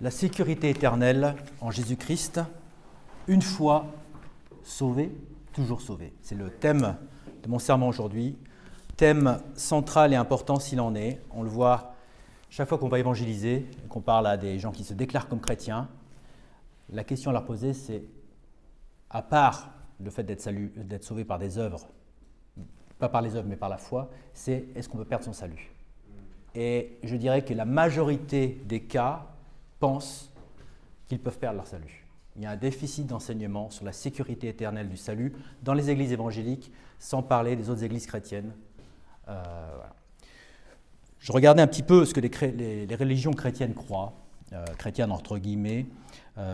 la sécurité éternelle en Jésus-Christ, une fois sauvé, toujours sauvé. C'est le thème de mon sermon aujourd'hui, thème central et important s'il en est. On le voit chaque fois qu'on va évangéliser, qu'on parle à des gens qui se déclarent comme chrétiens. La question à leur poser, c'est, à part le fait d'être sauvé par des œuvres, pas par les œuvres mais par la foi, c'est est-ce qu'on peut perdre son salut? Et je dirais que la majorité des cas pensent qu'ils peuvent perdre leur salut. Il y a un déficit d'enseignement sur la sécurité éternelle du salut dans les églises évangéliques, sans parler des autres églises chrétiennes. Voilà. Je regardais un petit peu ce que les religions chrétiennes croient, chrétiennes entre guillemets,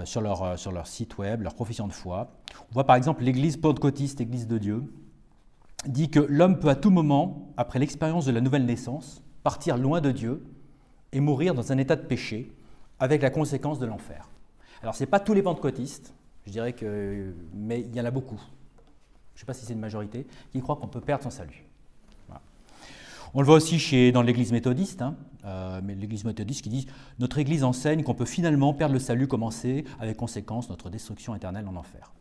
sur leur site web, leur profession de foi. On voit par exemple l'église pentecôtiste, Église de Dieu, dit que l'homme peut à tout moment, après l'expérience de la nouvelle naissance, partir loin de Dieu et mourir dans un état de péché, avec la conséquence de l'enfer. Alors, ce n'est pas tous les pentecôtistes, je dirais mais il y en a beaucoup, je ne sais pas si c'est une majorité, qui croient qu'on peut perdre son salut. Voilà. On le voit aussi dans l'église méthodiste, mais l'église méthodiste qui dit « Notre église enseigne qu'on peut finalement perdre le salut commencé, avec conséquence notre destruction éternelle en enfer. »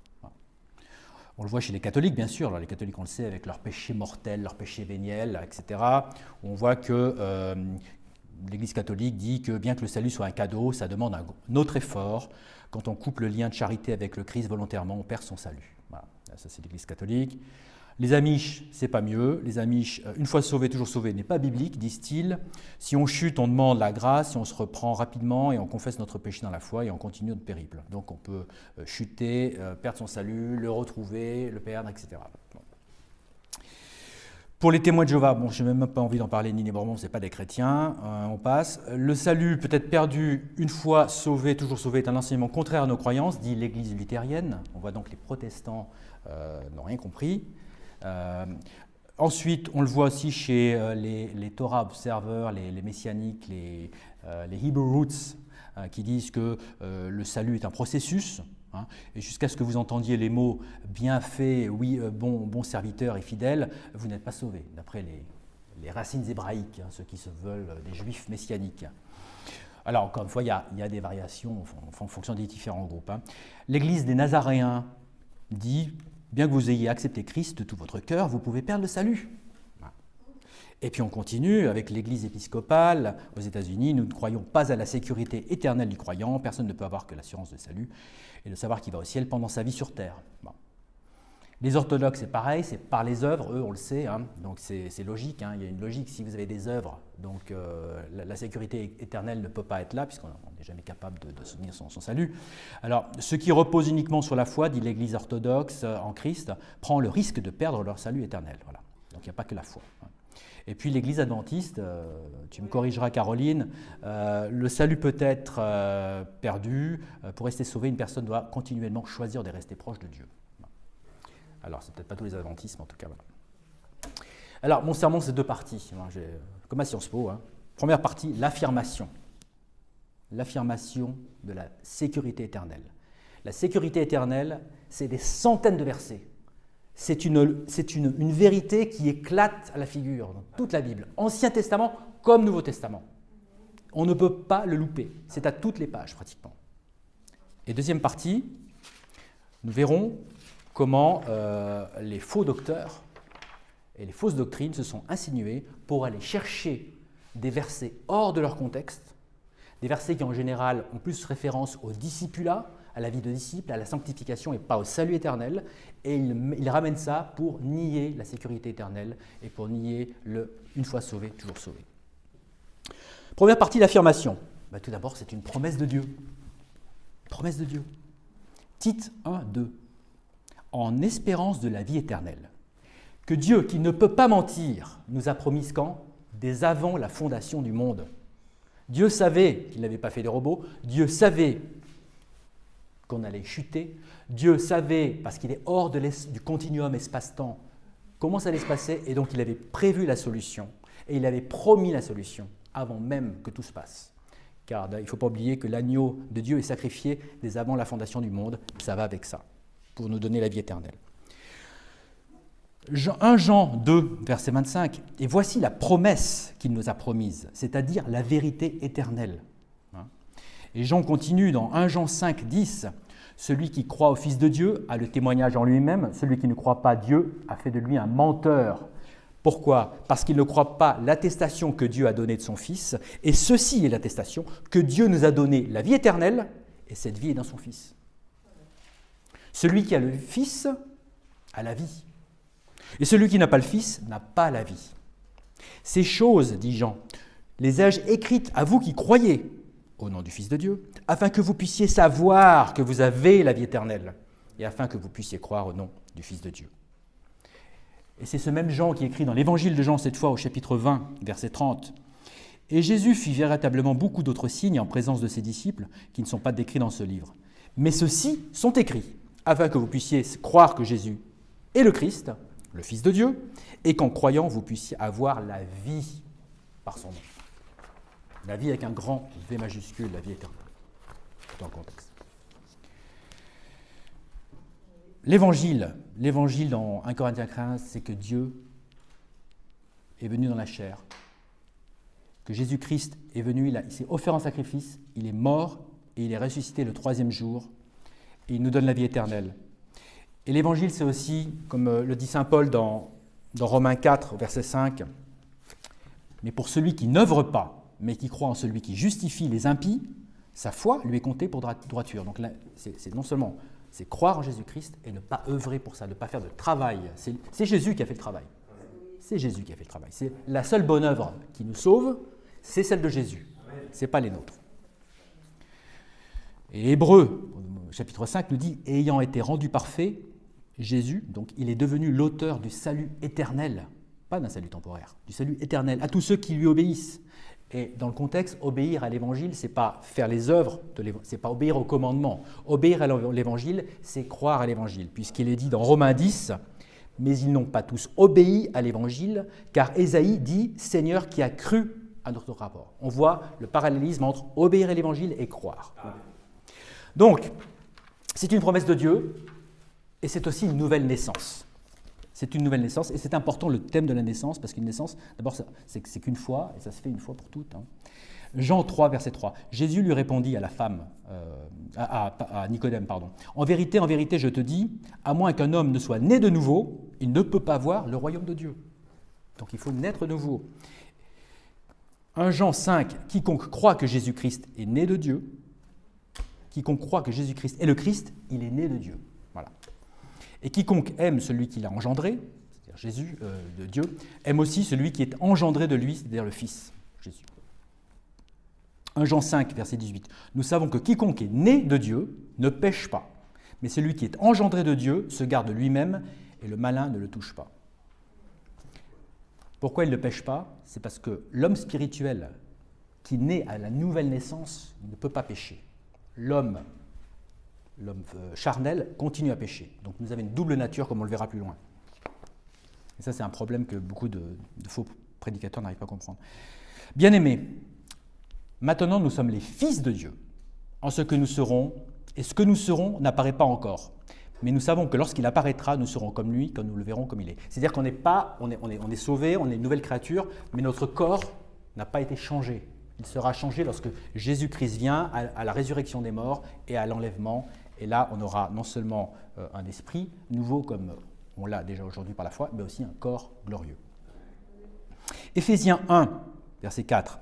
On le voit chez les catholiques, bien sûr. Alors, les catholiques, on le sait, avec leurs péchés mortels, leurs péchés véniels, etc. On voit que l'Église catholique dit que bien que le salut soit un cadeau, ça demande un autre effort. Quand on coupe le lien de charité avec le Christ volontairement, on perd son salut. Voilà. Ça, c'est l'Église catholique. Les Amish, c'est pas mieux. Les Amish, une fois sauvé, toujours sauvé, n'est pas biblique, disent-ils. Si on chute, on demande la grâce, si on se reprend rapidement et on confesse notre péché dans la foi et on continue notre périple. Donc on peut chuter, perdre son salut, le retrouver, le perdre, etc. Bon. Pour les témoins de Jéhovah, bon, je n'ai même pas envie d'en parler, ni les Mormons, ce n'est pas des chrétiens, on passe. Le salut peut être perdu une fois sauvé, toujours sauvé, est un enseignement contraire à nos croyances, dit l'Église luthérienne. On voit donc les protestants n'ont rien compris. Ensuite, on le voit aussi chez les Torah observers, les messianiques, les Hebrew Roots, qui disent que le salut est un processus, et jusqu'à ce que vous entendiez les mots « bien fait, oui, bon serviteur et fidèle », vous n'êtes pas sauvé, d'après les racines hébraïques, ceux qui se veulent des juifs messianiques. Alors, encore une fois, il y a des variations en fonction des différents groupes. L'Église des Nazaréens dit « bien que vous ayez accepté Christ de tout votre cœur, vous pouvez perdre le salut. » Et puis on continue avec l'Église épiscopale aux États-Unis. Nous ne croyons pas à la sécurité éternelle du croyant. Personne ne peut avoir que l'assurance de salut et de savoir qu'il va au ciel pendant sa vie sur terre. Bon. Les orthodoxes, c'est pareil, c'est par les œuvres, eux, on le sait, donc c'est logique, il y a une logique. Si vous avez des œuvres, donc la sécurité éternelle ne peut pas être là, puisqu'on n'est jamais capable de soutenir son salut. Alors, ceux qui reposent uniquement sur la foi, dit l'Église orthodoxe en Christ, prend le risque de perdre leur salut éternel. Voilà. Donc il n'y a pas que la foi. Et puis l'Église adventiste, tu me corrigeras Caroline, le salut peut être perdu. Pour rester sauvé, une personne doit continuellement choisir de rester proche de Dieu. Alors, c'est peut-être pas tous les adventistes, mais en tout cas, voilà. Alors, mon sermon, c'est deux parties, comme à Sciences Po. Première partie, l'affirmation. L'affirmation de la sécurité éternelle. La sécurité éternelle, c'est des centaines de versets. C'est une vérité qui éclate à la figure dans toute la Bible, Ancien Testament comme Nouveau Testament. On ne peut pas le louper. C'est à toutes les pages, pratiquement. Et deuxième partie, nous verrons comment les faux docteurs et les fausses doctrines se sont insinués pour aller chercher des versets hors de leur contexte, des versets qui en général ont plus référence au discipulat, à la vie de disciple, à la sanctification et pas au salut éternel, et ils ramènent ça pour nier la sécurité éternelle et pour nier une fois sauvé, toujours sauvé. Première partie, l'affirmation. Tout d'abord, c'est une promesse de Dieu. Promesse de Dieu. Tite 1, 2. En espérance de la vie éternelle, que Dieu, qui ne peut pas mentir, nous a promis quand? Dès avant la fondation du monde. Dieu savait qu'il n'avait pas fait des robots, Dieu savait qu'on allait chuter, Dieu savait, parce qu'il est hors du continuum espace-temps, comment ça allait se passer, et donc il avait prévu la solution, et il avait promis la solution avant même que tout se passe. Car il ne faut pas oublier que l'agneau de Dieu est sacrifié dès avant la fondation du monde, ça va avec ça, pour nous donner la vie éternelle. 1 Jean 2, verset 25, « Et voici la promesse qu'il nous a promise, c'est-à-dire la vérité éternelle. » Et Jean continue dans 1 Jean 5, 10. Celui qui croit au Fils de Dieu a le témoignage en lui-même. Celui qui ne croit pas Dieu a fait de lui un menteur. Pourquoi ? Parce qu'il ne croit pas l'attestation que Dieu a donnée de son Fils. Et ceci est l'attestation que Dieu nous a donné la vie éternelle, et cette vie est dans son Fils. Celui qui a le Fils a la vie. Et celui qui n'a pas le Fils n'a pas la vie. Ces choses, dit Jean, les ai-je écrites à vous qui croyez au nom du Fils de Dieu, afin que vous puissiez savoir que vous avez la vie éternelle, et afin que vous puissiez croire au nom du Fils de Dieu. Et c'est ce même Jean qui écrit dans l'évangile de Jean, cette fois au chapitre 20, verset 30. « Et Jésus fit véritablement beaucoup d'autres signes en présence de ses disciples qui ne sont pas décrits dans ce livre. Mais ceux-ci sont écrits, afin que vous puissiez croire que Jésus est le Christ, le Fils de Dieu, et qu'en croyant, vous puissiez avoir la vie par son nom. » La vie avec un grand V majuscule, la vie éternelle, dans le contexte. L'évangile dans 1 Corinthiens 15, c'est que Dieu est venu dans la chair, que Jésus-Christ est venu, il s'est offert en sacrifice, il est mort et il est ressuscité le 3e jour, et il nous donne la vie éternelle. Et l'évangile, c'est aussi, comme le dit saint Paul dans Romains 4, verset 5, « Mais pour celui qui n'œuvre pas, mais qui croit en celui qui justifie les impies, sa foi lui est comptée pour droiture. » Donc là, c'est non seulement c'est croire en Jésus-Christ et ne pas œuvrer pour ça, ne pas faire de travail. C'est Jésus qui a fait le travail. C'est Jésus qui a fait le travail. C'est la seule bonne œuvre qui nous sauve, c'est celle de Jésus. Ce n'est pas les nôtres. Et Hébreux, chapitre 5, nous dit « Ayant été rendu parfait, Jésus, donc il est devenu l'auteur du salut éternel, pas d'un salut temporaire, du salut éternel, à tous ceux qui lui obéissent. » Et dans le contexte, obéir à l'évangile, ce n'est pas faire les œuvres, ce n'est pas obéir au commandement. Obéir à l'évangile, c'est croire à l'évangile, puisqu'il est dit dans Romains 10, « Mais ils n'ont pas tous obéi à l'évangile, car Ésaïe dit, Seigneur qui a cru à notre rapport. » On voit le parallélisme entre obéir à l'évangile et croire. Donc, c'est une promesse de Dieu, et c'est aussi une nouvelle naissance. C'est une nouvelle naissance, et c'est important le thème de la naissance, parce qu'une naissance, d'abord, c'est qu'une fois, et ça se fait une fois pour toutes. Jean 3, verset 3. Jésus lui répondit à la femme, à Nicodème, pardon. En vérité, je te dis, à moins qu'un homme ne soit né de nouveau, il ne peut pas voir le royaume de Dieu. Donc il faut naître de nouveau. 1 Jean 5, quiconque croit que Jésus-Christ est né de Dieu, quiconque croit que Jésus-Christ est le Christ, il est né de Dieu. Voilà. Et quiconque aime celui qui l'a engendré, c'est-à-dire Jésus, de Dieu, aime aussi celui qui est engendré de lui, c'est-à-dire le Fils, Jésus. 1 Jean 5, verset 18. Nous savons que quiconque est né de Dieu ne pêche pas, mais celui qui est engendré de Dieu se garde lui-même et le malin ne le touche pas. Pourquoi il ne pêche pas ? C'est parce que l'homme spirituel qui naît à la nouvelle naissance ne peut pas pécher. L'homme charnel continue à pécher. Donc nous avons une double nature, comme on le verra plus loin. Et ça, c'est un problème que beaucoup de faux prédicateurs n'arrivent pas à comprendre. Bien-aimés, maintenant nous sommes les fils de Dieu, en ce que nous serons, et ce que nous serons n'apparaît pas encore. Mais nous savons que lorsqu'il apparaîtra, nous serons comme lui, quand nous le verrons comme il est. C'est-à-dire qu'on n'est pas, on est sauvé, on est une nouvelle créature, mais notre corps n'a pas été changé. Il sera changé lorsque Jésus-Christ vient à la résurrection des morts et à l'enlèvement. Et là, on aura non seulement un esprit nouveau, comme on l'a déjà aujourd'hui par la foi, mais aussi un corps glorieux. Éphésiens 1, verset 4.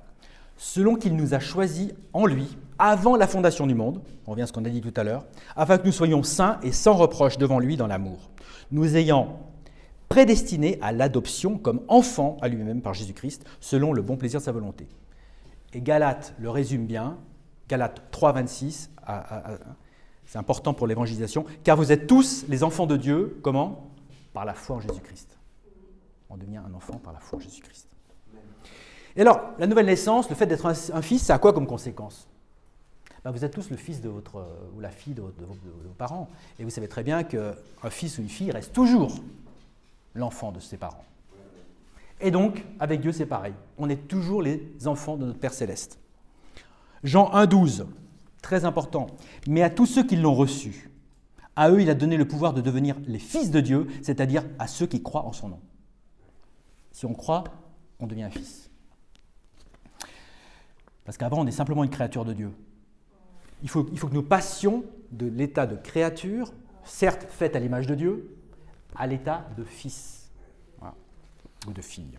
« Selon qu'il nous a choisis en lui, avant la fondation du monde, » on revient à ce qu'on a dit tout à l'heure, « afin que nous soyons saints et sans reproche devant lui dans l'amour, nous ayant prédestinés à l'adoption comme enfants à lui-même par Jésus-Christ, selon le bon plaisir de sa volonté. » Et Galates le résume bien, Galates 3, 26, c'est important pour l'évangélisation, « Car vous êtes tous les enfants de Dieu, comment ? Par la foi en Jésus-Christ. » On devient un enfant par la foi en Jésus-Christ. Et alors, la nouvelle naissance, le fait d'être un fils, ça a quoi comme conséquence ? Vous êtes tous le fils de votre, ou la fille de vos parents. Et vous savez très bien qu'un fils ou une fille reste toujours l'enfant de ses parents. Et donc, avec Dieu, c'est pareil. On est toujours les enfants de notre Père Céleste. Jean 1, 12, très important. « Mais à tous ceux qui l'ont reçu, à eux, il a donné le pouvoir de devenir les fils de Dieu, c'est-à-dire à ceux qui croient en son nom. » Si on croit, on devient un fils. Parce qu'avant, on est simplement une créature de Dieu. il faut que nous passions de l'état de créature, certes faite à l'image de Dieu, à l'état de fils, voilà, ou de fille.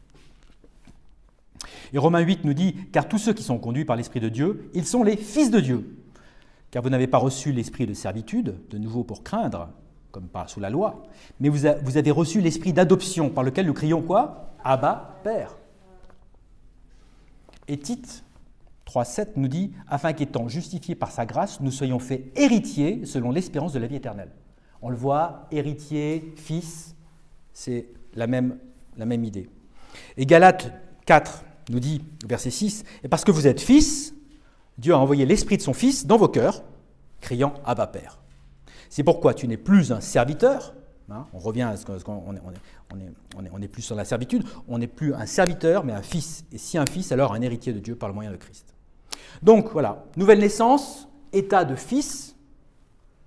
Et Romains 8 nous dit « Car tous ceux qui sont conduits par l'Esprit de Dieu, ils sont les fils de Dieu. Car vous n'avez pas reçu l'esprit de servitude, de nouveau pour craindre, comme sous la loi, mais vous avez reçu l'esprit d'adoption, par lequel nous crions quoi ? Abba, Père. » Et Tite 3,7 nous dit « Afin qu'étant justifiés par sa grâce, nous soyons faits héritiers selon l'espérance de la vie éternelle. » On le voit, héritier, fils, c'est la même idée. Et Galates 4 nous dit, verset 6, « Et parce que vous êtes fils, Dieu a envoyé l'Esprit de son Fils dans vos cœurs, criant « Abba, Père ». C'est pourquoi tu n'es plus un serviteur, hein, on revient à ce qu'on on n'est plus sur la servitude, on n'est plus un serviteur, mais un fils. Et si un fils, alors un héritier de Dieu par le moyen de Christ. Donc voilà, nouvelle naissance, état de fils,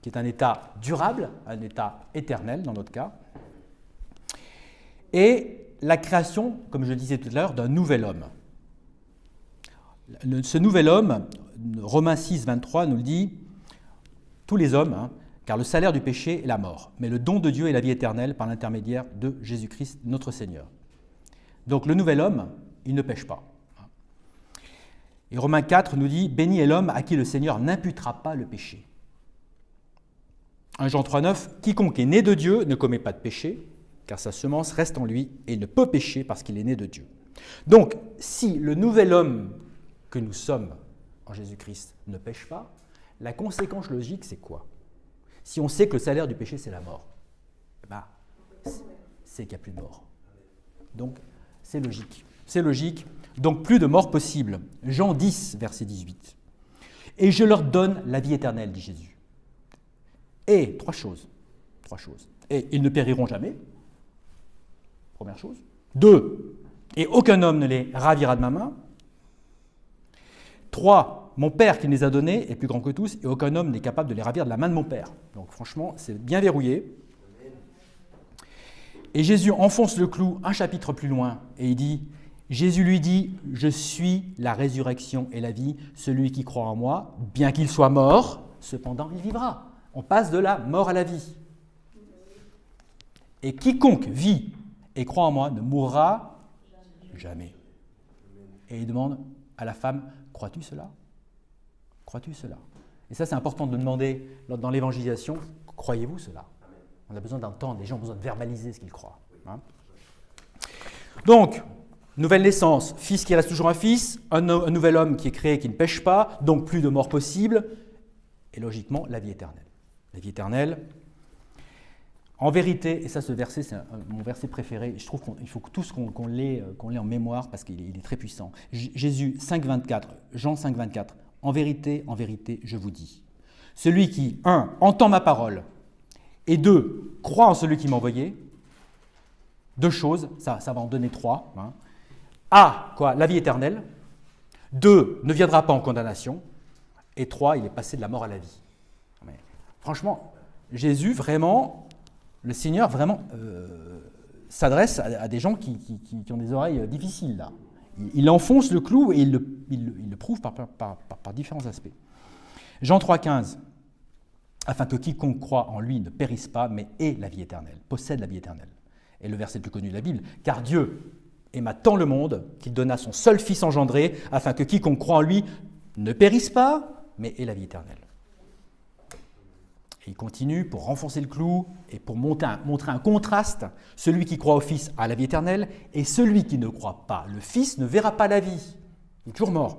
qui est un état durable, un état éternel dans notre cas, et la création, comme je le disais tout à l'heure, d'un nouvel homme. Ce nouvel homme, Romains 6, 23 nous le dit, tous les hommes, hein, car le salaire du péché est la mort, mais le don de Dieu est la vie éternelle par l'intermédiaire de Jésus-Christ, notre Seigneur. Donc le nouvel homme, il ne pêche pas. Et Romains 4 nous dit, béni est l'homme à qui le Seigneur n'imputera pas le péché. 1 Jean 3, 9, quiconque est né de Dieu ne commet pas de péché, car sa semence reste en lui et il ne peut pécher parce qu'il est né de Dieu. Donc, si le nouvel homme que nous sommes en Jésus-Christ ne pêche pas, la conséquence logique, c'est quoi ? Si on sait que le salaire du péché, c'est la mort, c'est qu'il n'y a plus de mort. Donc, c'est logique. C'est logique. Donc, plus de mort possible. Jean 10, verset 18. Et je leur donne la vie éternelle, dit Jésus. Et, trois choses. Et ils ne périront jamais. Première chose. 2. Et aucun homme ne les ravira de ma main. 3. Mon Père qui me les a donnés est plus grand que tous, et aucun homme n'est capable de les ravir de la main de mon Père. Donc franchement, c'est bien verrouillé. Et Jésus enfonce le clou un chapitre plus loin, et il dit, Jésus lui dit, « Je suis la résurrection et la vie, celui qui croit en moi, bien qu'il soit mort, cependant il vivra. » On passe de la mort à la vie. Et quiconque vit et croit en moi ne mourra jamais. Et il demande à la femme, crois-tu cela ? Crois-tu cela ? Et ça, c'est important de demander dans l'évangélisation, croyez-vous cela ? On a besoin d'entendre, les gens ont besoin de verbaliser ce qu'ils croient. Hein ? Donc, nouvelle naissance, fils qui reste toujours un fils, un nouvel homme qui est créé, qui ne pêche pas, donc plus de mort possible, et logiquement, la vie éternelle. La vie éternelle, en vérité, et ça, ce verset, c'est mon verset préféré, je trouve qu'il faut tous qu'on l'ait en mémoire parce qu'il est très puissant. Jésus 5,24, Jean 5,24, en vérité, je vous dis, celui qui, 1, entend ma parole, et 2, croit en celui qui m'a envoyé, 2 choses, ça va en donner 3. Hein. A, quoi, la vie éternelle, 2, ne viendra pas en condamnation, et 3, il est passé de la mort à la vie. Mais, franchement, Jésus, vraiment, le Seigneur, vraiment, s'adresse à des gens qui ont des oreilles difficiles, là. Il enfonce le clou et il le prouve par différents aspects. Jean 3,15, afin que quiconque croit en lui ne périsse pas, mais ait la vie éternelle, possède la vie éternelle. Et le verset le plus connu de la Bible, car Dieu aima tant le monde qu'il donna son seul Fils engendré, afin que quiconque croit en lui ne périsse pas, mais ait la vie éternelle. Et il continue pour renforcer le clou et pour montrer un contraste. Celui qui croit au Fils a la vie éternelle, et celui qui ne croit pas le Fils ne verra pas la vie. Il est toujours mort.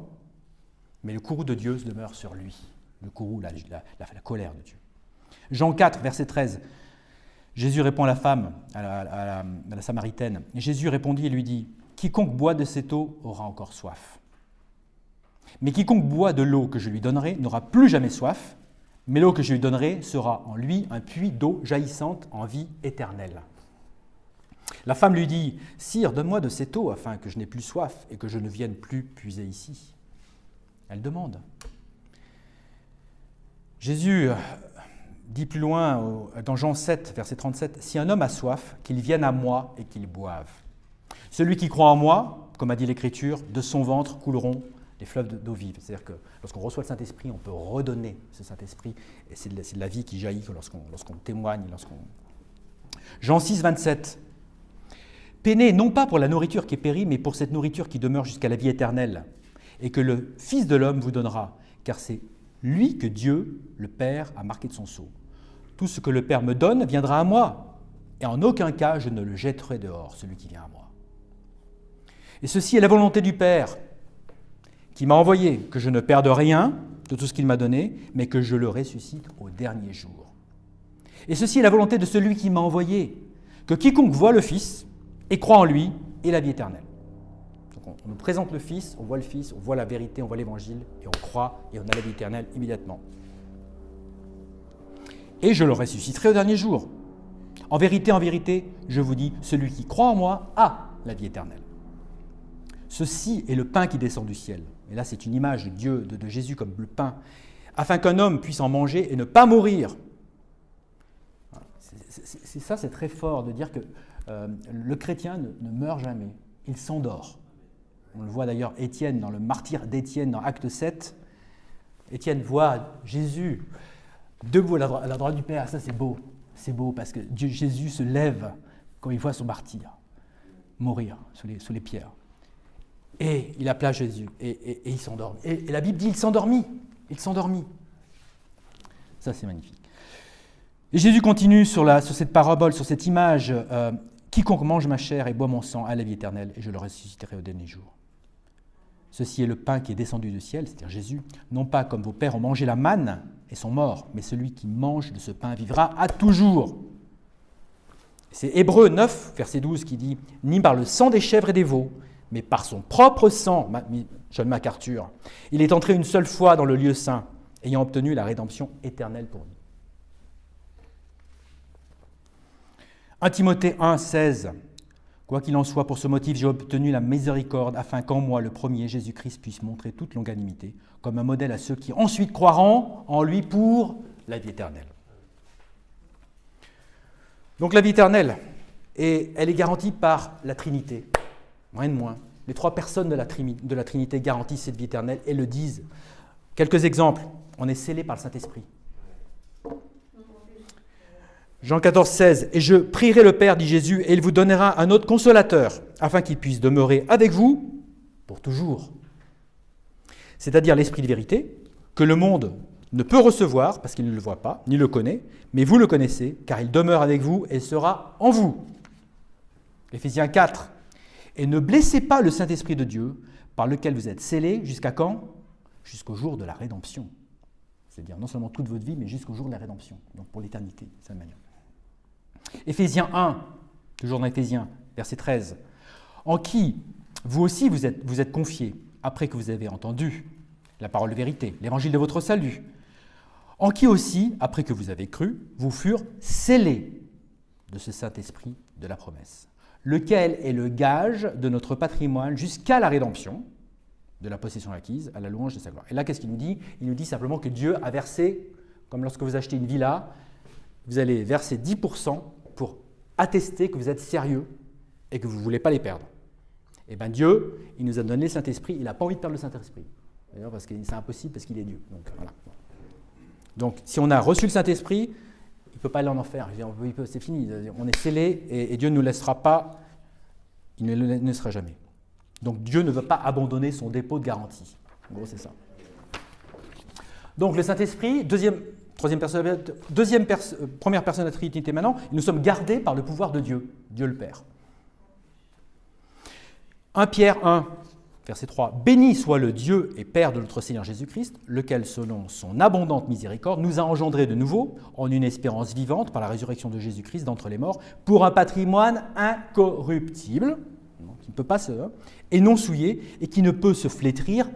Mais le courroux de Dieu demeure sur lui. Le courroux, la colère de Dieu. Jean 4, verset 13. Jésus répond à la femme, à la Samaritaine. Et Jésus répondit et lui dit, « Quiconque boit de cette eau aura encore soif. Mais quiconque boit de l'eau que je lui donnerai n'aura plus jamais soif, mais l'eau que je lui donnerai sera en lui un puits d'eau jaillissante en vie éternelle. » La femme lui dit, « Sire, donne-moi de cette eau afin que je n'ai plus soif et que je ne vienne plus puiser ici. » Elle demande. Jésus dit plus loin, dans Jean 7, verset 37, « Si un homme a soif, qu'il vienne à moi et qu'il boive. Celui qui croit en moi, comme a dit l'Écriture, de son ventre couleront les fleuves d'eau vive. C'est-à-dire que lorsqu'on reçoit le Saint-Esprit, on peut redonner ce Saint-Esprit, et c'est de la vie qui jaillit lorsqu'on témoigne, Jean 6, 27. Peinez non pas pour la nourriture qui périt, mais pour cette nourriture qui demeure jusqu'à la vie éternelle, et que le Fils de l'homme vous donnera, car c'est lui que Dieu, le Père, a marqué de son sceau. Tout ce que le Père me donne viendra à moi, et en aucun cas je ne le jetterai dehors, celui qui vient à moi. Et ceci est la volonté du Père, qui m'a envoyé, que je ne perde rien de tout ce qu'il m'a donné, mais que je le ressuscite au dernier jour. Et ceci est la volonté de celui qui m'a envoyé, que quiconque voit le Fils et croit en lui ait la vie éternelle. Donc on nous présente le Fils, on voit la vérité, on voit l'Évangile, et on croit, et on a la vie éternelle immédiatement. Et je le ressusciterai au dernier jour. En vérité, je vous dis, celui qui croit en moi a la vie éternelle. Ceci est le pain qui descend du ciel. Et là, c'est une image de Dieu, de Jésus comme le pain, afin qu'un homme puisse en manger et ne pas mourir. C'est très fort de dire que le chrétien ne meurt jamais, il s'endort. On le voit d'ailleurs Étienne, dans le martyre d'Étienne, dans Acte 7. Étienne voit Jésus debout à la droite du Père. Ça, c'est beau parce que Jésus se lève quand il voit son martyr mourir sous les pierres. Et il appela Jésus et il s'endort. Et la Bible dit il s'endormit. Ça, c'est magnifique. Et Jésus continue sur cette parabole, sur cette image. Quiconque mange ma chair et boit mon sang a la vie éternelle, et je le ressusciterai au dernier jour. Ceci est le pain qui est descendu du ciel, c'est-à-dire Jésus, non pas comme vos pères ont mangé la manne et sont morts, mais celui qui mange de ce pain vivra à toujours. C'est Hébreux 9, verset 12, qui dit « Ni par le sang des chèvres et des veaux, mais par son propre sang, John MacArthur, il est entré une seule fois dans le lieu saint, ayant obtenu la rédemption éternelle pour nous. » 1 Timothée 1, 16. Quoi qu'il en soit, pour ce motif, j'ai obtenu la miséricorde, afin qu'en moi, le premier, Jésus-Christ, puisse montrer toute longanimité, comme un modèle à ceux qui ensuite croiront en lui pour la vie éternelle. Donc la vie éternelle, elle est garantie par la Trinité, rien de moins. Les trois personnes de la Trinité garantissent cette vie éternelle et le disent. Quelques exemples. On est scellé par le Saint-Esprit. Jean 14, 16. « Et je prierai le Père, dit Jésus, et il vous donnera un autre consolateur, afin qu'il puisse demeurer avec vous pour toujours. » C'est-à-dire l'Esprit de vérité, que le monde ne peut recevoir, parce qu'il ne le voit pas, ni le connaît, mais vous le connaissez, car il demeure avec vous et sera en vous. Éphésiens 4. « Et ne blessez pas le Saint-Esprit de Dieu, par lequel vous êtes scellés, jusqu'à quand ? Jusqu'au jour de la rédemption. » C'est-à-dire non seulement toute votre vie, mais jusqu'au jour de la rédemption, donc pour l'éternité, c'est la manière. Éphésiens 1, toujours dans Éphésiens, verset 13. « En qui vous aussi vous êtes confiés, après que vous avez entendu la parole de vérité, l'évangile de votre salut, en qui aussi, après que vous avez cru, vous furent scellés de ce Saint-Esprit de la promesse, lequel est le gage de notre patrimoine jusqu'à la rédemption, de la possession acquise, à la louange de sa gloire. » Et là, qu'est-ce qu'il nous dit ? Il nous dit simplement que Dieu a versé, comme lorsque vous achetez une villa, vous allez verser 10% pour attester que vous êtes sérieux et que vous ne voulez pas les perdre. Et bien Dieu, il nous a donné le Saint-Esprit, il n'a pas envie de perdre le Saint-Esprit. D'ailleurs, parce que c'est impossible, parce qu'il est Dieu. Donc, voilà. Donc, si on a reçu le Saint-Esprit, il ne peut pas aller en enfer. C'est fini, on est scellé et Dieu ne nous laissera pas, il ne le laissera jamais. Donc Dieu ne veut pas abandonner son dépôt de garantie. En gros, c'est ça. Donc le Saint-Esprit, première personne de la Trinité maintenant, nous sommes gardés par le pouvoir de Dieu, Dieu le Père. 1 Pierre 1, verset 3. « Béni soit le Dieu et Père de notre Seigneur Jésus-Christ, lequel, selon son abondante miséricorde, nous a engendrés de nouveau en une espérance vivante par la résurrection de Jésus-Christ d'entre les morts, pour un patrimoine incorruptible, qui ne peut pas et non souillé, et qui ne peut se flétrir,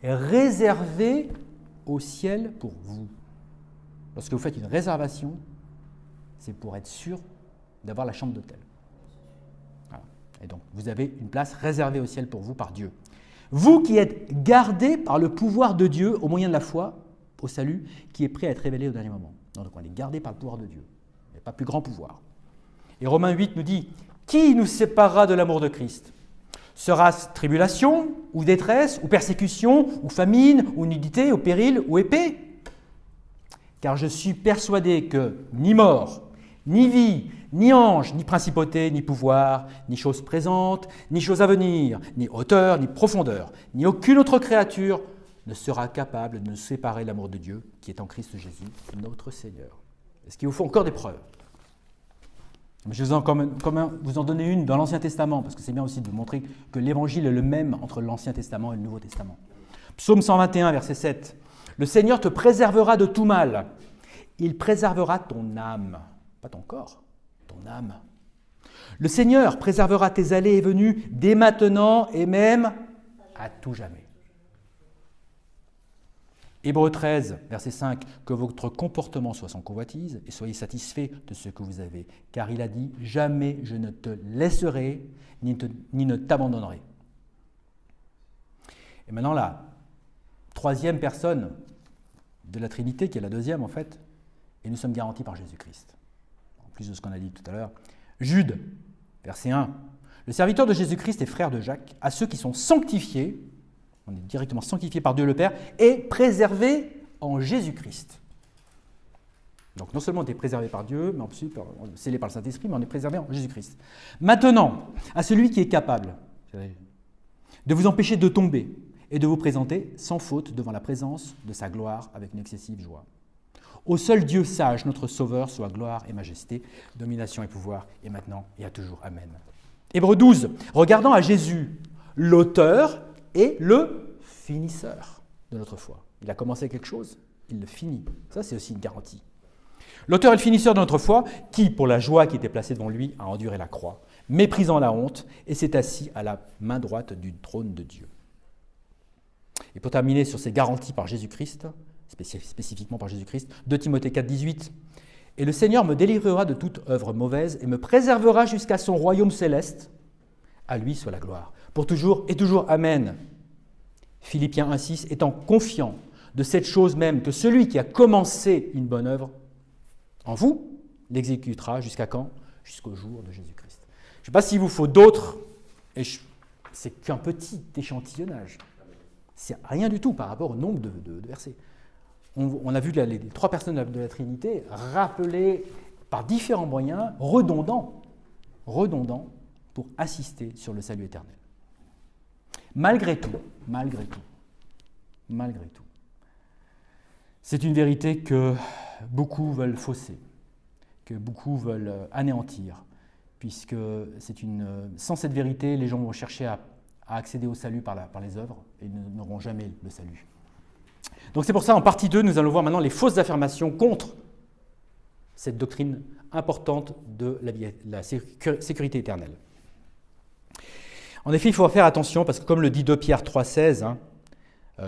réservé au ciel pour vous. » Lorsque vous faites une réservation, c'est pour être sûr d'avoir la chambre d'hôtel. Voilà. Et donc, vous avez une place réservée au ciel pour vous par Dieu. Vous qui êtes gardés par le pouvoir de Dieu au moyen de la foi, au salut, qui est prêt à être révélé au dernier moment. Donc, on est gardés par le pouvoir de Dieu. Il n'y a pas plus grand pouvoir. Et Romains 8 nous dit « Qui nous séparera de l'amour de Christ ? Sera-ce tribulation, ou détresse, ou persécution, ou famine, ou nudité, ou péril, ou épée? Car je suis persuadé que ni mort, ni vie, ni ange, ni principauté, ni pouvoir, ni chose présente, ni chose à venir, ni hauteur, ni profondeur, ni aucune autre créature ne sera capable de nous séparer de l'amour de Dieu qui est en Christ Jésus, notre Seigneur. Est-ce qu'il vous faut encore des preuves? Je vais vous en donner une dans l'Ancien Testament, parce que c'est bien aussi de vous montrer que l'Évangile est le même entre l'Ancien Testament et le Nouveau Testament. Psaume 121, verset 7. « Le Seigneur te préservera de tout mal. Il préservera ton âme. » Pas ton corps, ton âme. « Le Seigneur préservera tes allées et venues dès maintenant et même à tout jamais. » Hébreux 13, verset 5, « Que votre comportement soit sans convoitise et soyez satisfaits de ce que vous avez, car il a dit, « Jamais je ne te laisserai ni ne t'abandonnerai. » Et maintenant, la troisième personne de la Trinité, qui est la deuxième en fait, et nous sommes garantis par Jésus-Christ. En plus de ce qu'on a dit tout à l'heure. Jude, verset 1, « Le serviteur de Jésus-Christ et frère de Jacques, à ceux qui sont sanctifiés, on est directement sanctifié par Dieu le Père, et préservé en Jésus-Christ. » Donc non seulement on est préservé par Dieu, mais ensuite on est scellé par le Saint-Esprit, mais on est préservé en Jésus-Christ. Maintenant, à celui qui est capable de vous empêcher de tomber et de vous présenter sans faute devant la présence de sa gloire avec une excessive joie. Au seul Dieu sage, notre Sauveur, soit gloire et majesté, domination et pouvoir, et maintenant et à toujours. Amen. Hébreux 12, regardant à Jésus, l'auteur et le finisseur de notre foi. Il a commencé quelque chose, il le finit. Ça, c'est aussi une garantie. L'auteur et le finisseur de notre foi, qui, pour la joie qui était placée devant lui, a enduré la croix, méprisant la honte, et s'est assis à la main droite du trône de Dieu. Et pour terminer sur ces garanties par Jésus-Christ, spécifiquement par Jésus-Christ, 2 Timothée 4, 18, « Et le Seigneur me délivrera de toute œuvre mauvaise et me préservera jusqu'à son royaume céleste. À lui soit la gloire. Pour toujours et toujours. Amen. » Philippiens 1, 6, « Étant confiant de cette chose même, que celui qui a commencé une bonne œuvre en vous l'exécutera jusqu'à quand? Jusqu'au jour de Jésus-Christ. » Je ne sais pas s'il vous faut d'autres, et c'est qu'un petit échantillonnage. C'est rien du tout par rapport au nombre de versets. On a vu les trois personnes de la Trinité rappelées par différents moyens redondants pour assister sur le salut éternel. Malgré tout, c'est une vérité que beaucoup veulent fausser, que beaucoup veulent anéantir, puisque sans cette vérité, les gens vont chercher à accéder au salut par les œuvres et n'auront jamais le salut. Donc c'est pour ça, en partie 2, nous allons voir maintenant les fausses affirmations contre cette doctrine importante de la sécurité éternelle. En effet, il faut faire attention, parce que comme le dit 2 Pierre 3,16,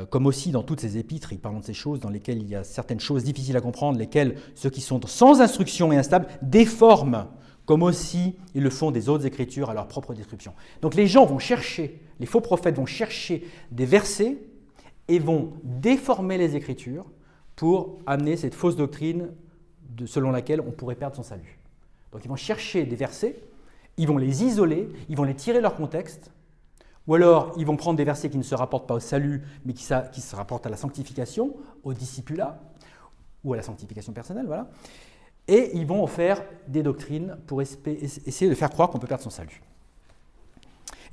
comme aussi dans toutes ces épîtres, il parle de ces choses dans lesquelles il y a certaines choses difficiles à comprendre, lesquelles ceux qui sont sans instruction et instables déforment, comme aussi ils le font des autres écritures à leur propre description. Donc les gens vont chercher, les faux prophètes vont chercher des versets et vont déformer les Écritures pour amener cette fausse doctrine selon laquelle on pourrait perdre son salut. Donc ils vont chercher des versets, ils vont les isoler, ils vont les tirer de leur contexte, ou alors ils vont prendre des versets qui ne se rapportent pas au salut, mais qui se rapportent à la sanctification, au discipulat, ou à la sanctification personnelle, voilà. Et ils vont en faire des doctrines pour essayer de faire croire qu'on peut perdre son salut.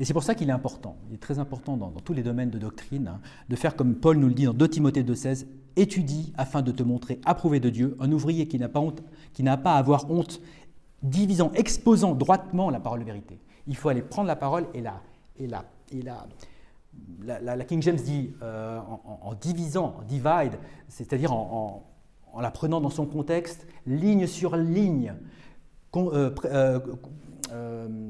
Et c'est pour ça qu'il est important, il est très important dans tous les domaines de doctrine, de faire comme Paul nous le dit dans 2 Timothée 2,16, « Étudie afin de te montrer approuvé de Dieu, un ouvrier qui n'a pas à avoir honte, exposant droitement la parole de vérité. » Il faut aller prendre la parole et la King James dit en divisant, divide, c'est-à-dire en la prenant dans son contexte, ligne sur ligne,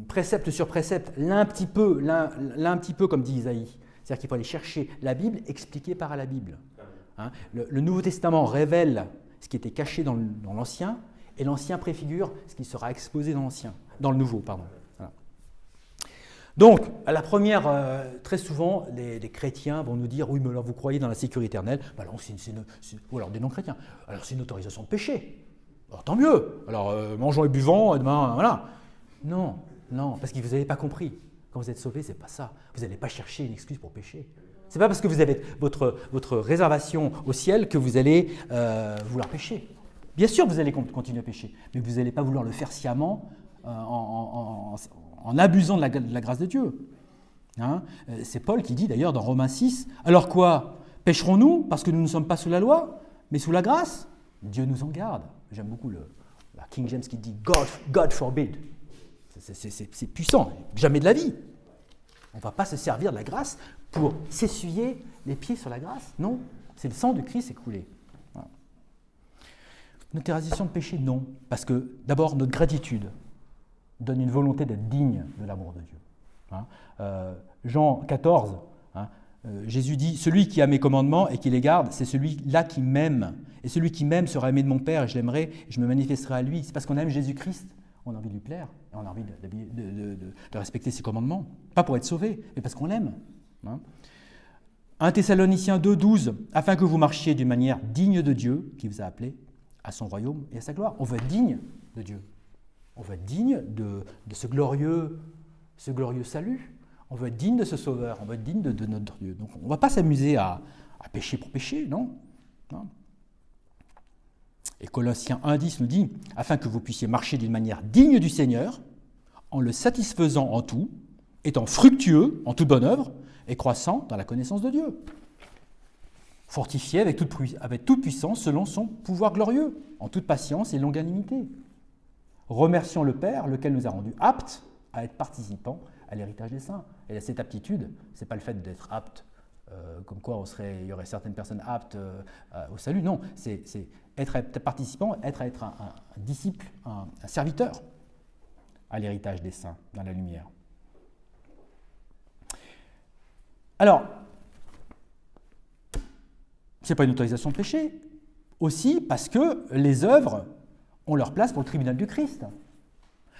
précepte sur précepte, l'un un petit peu comme dit Isaïe. C'est-à-dire qu'il faut aller chercher la Bible expliquée par la Bible. Hein, le Nouveau Testament révèle ce qui était caché dans l'Ancien, et l'Ancien préfigure ce qui sera exposé dans le Nouveau. Pardon. Voilà. Donc, à la première, très souvent, les chrétiens vont nous dire « Oui, mais alors vous croyez dans la sécurité éternelle ?» Alors, ou alors des non-chrétiens. Alors, c'est une autorisation de péché. Alors, tant mieux. Alors, mangeons et buvons, et demain, voilà. Non, parce que vous n'avez pas compris. Quand vous êtes sauvé, ce n'est pas ça. Vous n'allez pas chercher une excuse pour pécher. Ce n'est pas parce que vous avez votre réservation au ciel que vous allez vouloir pécher. Bien sûr, vous allez continuer à pécher, mais vous n'allez pas vouloir le faire sciemment en abusant de la grâce de Dieu. Hein? C'est Paul qui dit d'ailleurs dans Romains 6, « Alors quoi? Pécherons-nous parce que nous ne sommes pas sous la loi, mais sous la grâce ?» Dieu nous en garde. J'aime beaucoup la King James qui dit « God forbid ». C'est puissant, jamais de la vie. On ne va pas se servir de la grâce pour s'essuyer les pieds sur la grâce. Non, c'est le sang de Christ écoulé. Voilà. Notre éradication de péché, non. Parce que d'abord, notre gratitude donne une volonté d'être digne de l'amour de Dieu. Hein, Jean 14, hein, Jésus dit « Celui qui a mes commandements et qui les garde, c'est celui-là qui m'aime. Et celui qui m'aime sera aimé de mon Père, et je l'aimerai, et je me manifesterai à lui. » C'est parce qu'on aime Jésus-Christ. On a envie de lui plaire, et on a envie de respecter ses commandements. Pas pour être sauvé, mais parce qu'on l'aime. Hein. 1 Thessaloniciens 2, 12, « Afin que vous marchiez d'une manière digne de Dieu, qui vous a appelé à son royaume et à sa gloire. » On veut être digne de Dieu. On veut être digne de ce glorieux salut. On veut être digne de ce sauveur. On veut être digne de notre Dieu. Donc on ne va pas s'amuser à pécher pour pécher, non, non. Et Colossiens 1,10 nous dit « Afin que vous puissiez marcher d'une manière digne du Seigneur, en le satisfaisant en tout, étant fructueux en toute bonne œuvre et croissant dans la connaissance de Dieu. Fortifié avec toute puissance selon son pouvoir glorieux, en toute patience et longanimité. Remercions le Père, lequel nous a rendus aptes à être participants à l'héritage des saints. » Et cette aptitude, ce n'est pas le fait d'être apte, comme quoi il y aurait certaines personnes aptes au salut. Non, c'est être participant, être un disciple, un serviteur à l'héritage des saints, dans la lumière. Alors, ce n'est pas une autorisation de péché, aussi parce que les œuvres ont leur place pour le tribunal du Christ.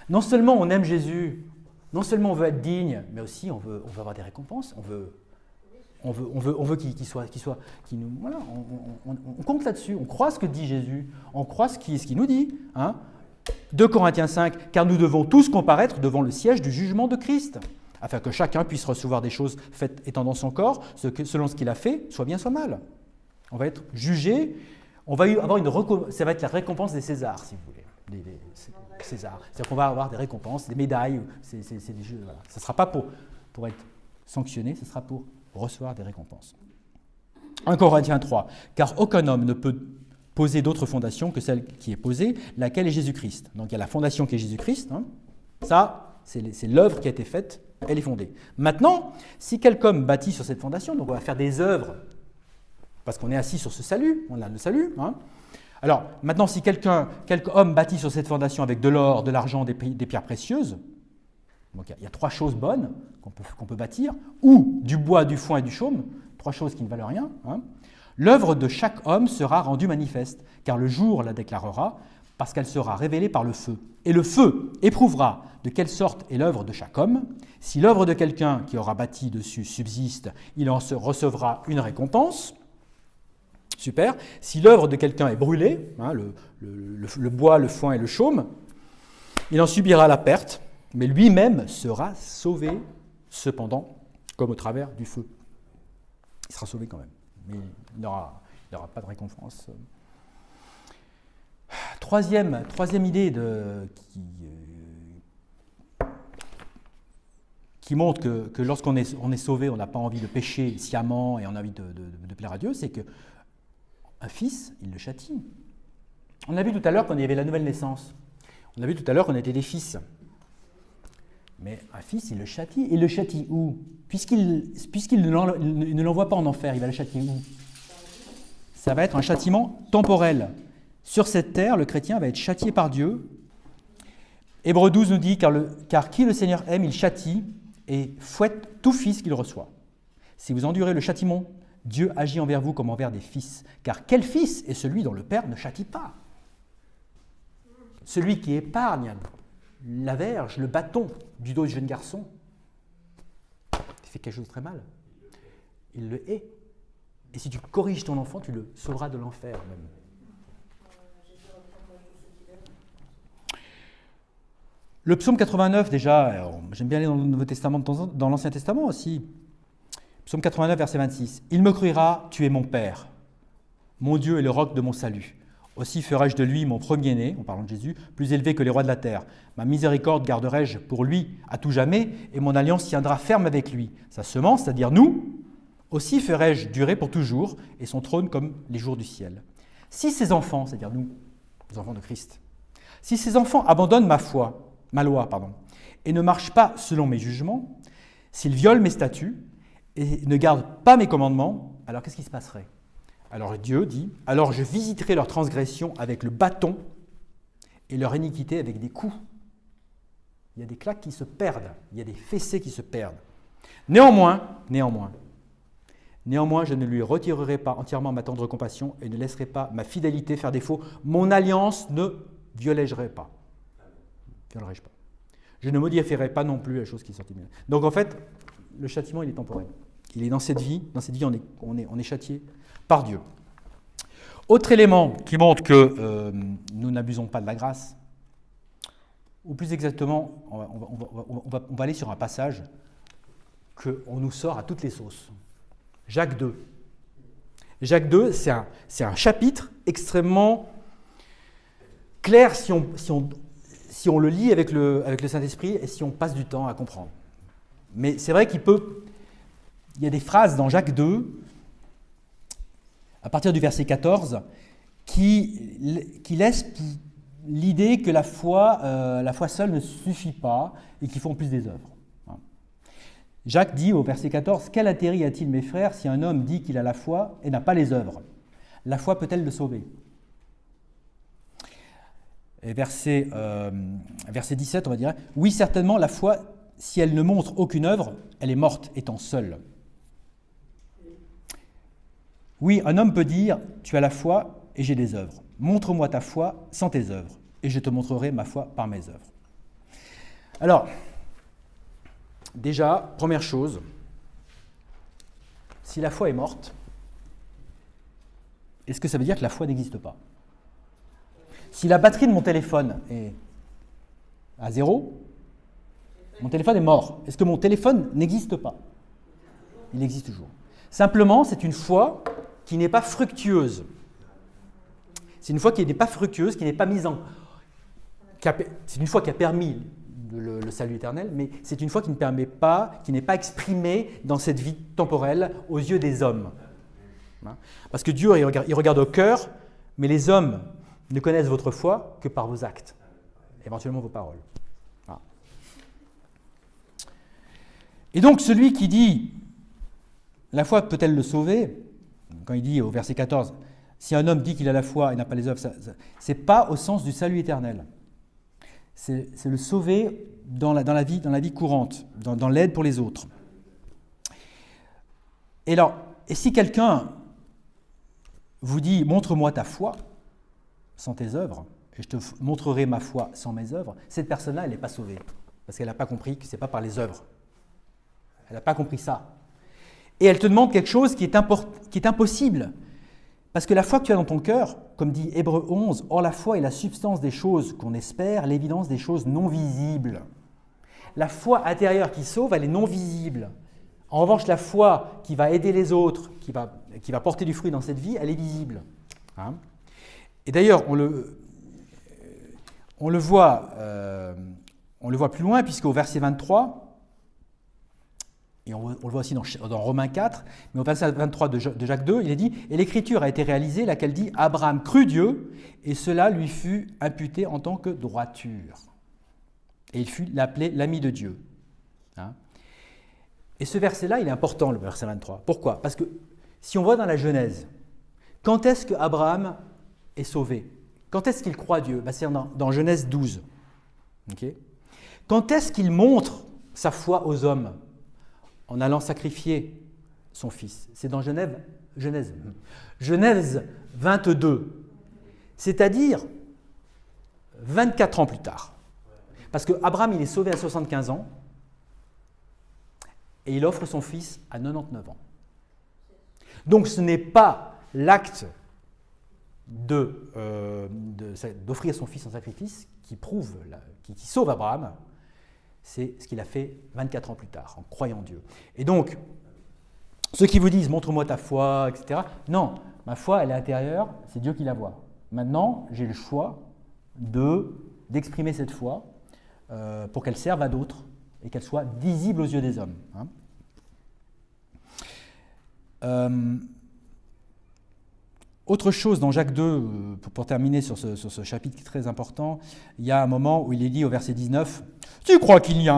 Non seulement on aime Jésus, non seulement on veut être digne, mais aussi on veut avoir des récompenses, on veut qu'il nous, voilà, on compte là-dessus, on croit ce que dit Jésus, on croit ce qu'il nous dit. Hein. 2 Corinthiens 5, « Car nous devons tous comparaître devant le siège du jugement de Christ, afin que chacun puisse recevoir des choses faites étant dans son corps, selon ce qu'il a fait, soit bien, soit mal. » On va être jugé, on va avoir ça va être la récompense des Césars, si vous voulez, des Césars. C'est-à-dire qu'on va avoir des récompenses, des médailles, c'est des jeux. Voilà. Ce ne sera pas pour être sanctionné, ce sera pour recevoir des récompenses. 1 Corinthiens 3, « Car aucun homme ne peut poser d'autre fondation que celle qui est posée, laquelle est Jésus-Christ. » Donc il y a la fondation qui est Jésus-Christ. Hein. Ça, c'est l'œuvre qui a été faite, elle est fondée. Maintenant, si quelque homme bâtit sur cette fondation, donc on va faire des œuvres, parce qu'on est assis sur ce salut, on a le salut. Hein. Alors maintenant, si quelque homme bâtit sur cette fondation avec de l'or, de l'argent, des pierres précieuses, donc il y a 3 choses bonnes qu'on peut bâtir, ou du bois, du foin et du chaume, 3 choses qui ne valent rien. Hein. L'œuvre de chaque homme sera rendue manifeste, car le jour la déclarera, parce qu'elle sera révélée par le feu. Et le feu éprouvera de quelle sorte est l'œuvre de chaque homme. Si l'œuvre de quelqu'un qui aura bâti dessus subsiste, il en recevra une récompense. Super. Si l'œuvre de quelqu'un est brûlée, hein, le bois, le foin et le chaume, il en subira la perte, mais lui-même sera sauvé, cependant, comme au travers du feu. Il sera sauvé quand même, mais il n'aura pas de récompense. Troisième idée qui montre que lorsqu'on est sauvé, on n'a pas envie de pécher sciemment et on a envie de plaire à Dieu, c'est qu'un fils, il le châtie. On a vu tout à l'heure qu'on y avait la nouvelle naissance. On a vu tout à l'heure qu'on était des fils. Mais un fils, il le châtie. Il le châtie où? Puisqu'il ne l'envoie pas en enfer, il va le châtier où? Ça va être un châtiment temporel. Sur cette terre, le chrétien va être châtié par Dieu. Hébreux 12 nous dit, car qui le Seigneur aime, il châtie et fouette tout fils qu'il reçoit. Si vous endurez le châtiment, Dieu agit envers vous comme envers des fils. Car quel fils est celui dont le Père ne châtie pas? Celui qui épargne la verge, le bâton du dos du jeune garçon, il fait quelque chose de très mal. Il le hait. Et si tu corriges ton enfant, tu le sauveras de l'enfer même. Le psaume 89, déjà, j'aime bien aller dans le Nouveau Testament, dans l'Ancien Testament aussi. Psaume 89, verset 26. « Il me criera, tu es mon Père. Mon Dieu est le roc de mon salut. Aussi ferai-je de lui mon premier-né, en parlant de Jésus, plus élevé que les rois de la terre. Ma miséricorde garderai-je pour lui à tout jamais, et mon alliance tiendra ferme avec lui. Sa semence, c'est-à-dire nous, aussi ferai-je durer pour toujours, et son trône comme les jours du ciel. Si ses enfants, c'est-à-dire nous, les enfants de Christ, si ces enfants abandonnent ma loi, et ne marchent pas selon mes jugements, s'ils violent mes statuts et ne gardent pas mes commandements, alors qu'est-ce qui se passerait ? Alors Dieu dit, « Alors je visiterai leur transgression avec le bâton et leur iniquité avec des coups. » Il y a des claques qui se perdent, il y a des fessées qui se perdent. Néanmoins, je ne lui retirerai pas entièrement ma tendre compassion et ne laisserai pas ma fidélité faire défaut. Mon alliance ne violerai pas. Je ne modifierai pas non plus la chose qui est sortie de moi. Donc en fait, le châtiment, il est temporel. Il est dans cette vie, on est châtié par Dieu. Autre élément qui montre que nous n'abusons pas de la grâce, ou plus exactement, on va aller sur un passage qu'on nous sort à toutes les sauces. Jacques 2. Jacques 2, c'est un chapitre extrêmement clair si on le lit avec le Saint-Esprit et si on passe du temps à comprendre. Mais c'est vrai il y a des phrases dans Jacques 2, à partir du verset 14, qui laissent l'idée que la foi seule ne suffit pas et qu'il faut en plus des œuvres. Jacques dit au verset 14, « Quel intérêt y a-t-il, mes frères, si un homme dit qu'il a la foi et n'a pas les œuvres ? La foi peut-elle le sauver ?» Et verset 17, on va dire, « Oui, certainement, la foi, si elle ne montre aucune œuvre, elle est morte, étant seule. » Oui, un homme peut dire, « Tu as la foi et j'ai des œuvres. Montre-moi ta foi sans tes œuvres, et je te montrerai ma foi par mes œuvres. » Alors, déjà, première chose, si la foi est morte, est-ce que ça veut dire que la foi n'existe pas ? Si la batterie de mon téléphone est à 0, mon téléphone est mort. Est-ce que mon téléphone n'existe pas ? Il existe toujours. Simplement, c'est une foi qui n'est pas fructueuse. C'est une foi qui n'est pas fructueuse, qui n'est pas mise en... C'est une foi qui a permis le salut éternel, mais c'est une foi qui ne permet pas, qui n'est pas exprimée dans cette vie temporelle aux yeux des hommes. Parce que Dieu, il regarde au cœur, mais les hommes ne connaissent votre foi que par vos actes, éventuellement vos paroles. Voilà. Et donc, celui qui dit « La foi peut-elle le sauver ?» Quand il dit au verset 14 « Si un homme dit qu'il a la foi et n'a pas les œuvres, ce n'est pas au sens du salut éternel. C'est le sauver dans la vie courante, dans l'aide pour les autres. Et si quelqu'un vous dit « Montre-moi ta foi », sans tes œuvres, et je te montrerai ma foi sans mes œuvres, cette personne-là, elle n'est pas sauvée, parce qu'elle n'a pas compris que ce n'est pas par les œuvres. Elle n'a pas compris ça. Et elle te demande quelque chose qui est impossible, parce que la foi que tu as dans ton cœur, comme dit Hébreux 11, « Or la foi est la substance des choses qu'on espère, l'évidence des choses non visibles. » La foi intérieure qui sauve, elle est non visible. En revanche, la foi qui va aider les autres, qui va porter du fruit dans cette vie, elle est visible. Hein ? Et d'ailleurs, on le voit plus loin, puisqu'au verset 23, et on le voit aussi dans Romains 4, mais au verset 23 de Jacques 2, il est dit « Et l'écriture a été réalisée, laquelle dit « Abraham crut Dieu, et cela lui fut imputé en tant que droiture. » Et il fut appelé l'ami de Dieu. Hein ? Et ce verset-là, il est important, le verset 23. Pourquoi ? Parce que si on voit dans la Genèse, quand est-ce qu'Abraham est sauvé? Quand est-ce qu'il croit Dieu? C'est dans Genèse 12. Okay. Quand est-ce qu'il montre sa foi aux hommes? En allant sacrifier son fils. C'est dans Genèse 22. C'est-à-dire 24 ans plus tard. Parce qu'Abraham, il est sauvé à 75 ans et il offre son fils à 99 ans. Donc ce n'est pas l'acte de d'offrir son fils en sacrifice, qui sauve Abraham, c'est ce qu'il a fait 24 ans plus tard, en croyant Dieu. Et donc, ceux qui vous disent « montre-moi ta foi », etc. Non, ma foi, elle est intérieure, c'est Dieu qui la voit. Maintenant, j'ai le choix d'exprimer cette foi pour qu'elle serve à d'autres et qu'elle soit visible aux yeux des hommes. Autre chose dans Jacques 2, pour terminer sur ce chapitre qui est très important, il y a un moment où il est dit au verset 19 « Tu crois qu'il y a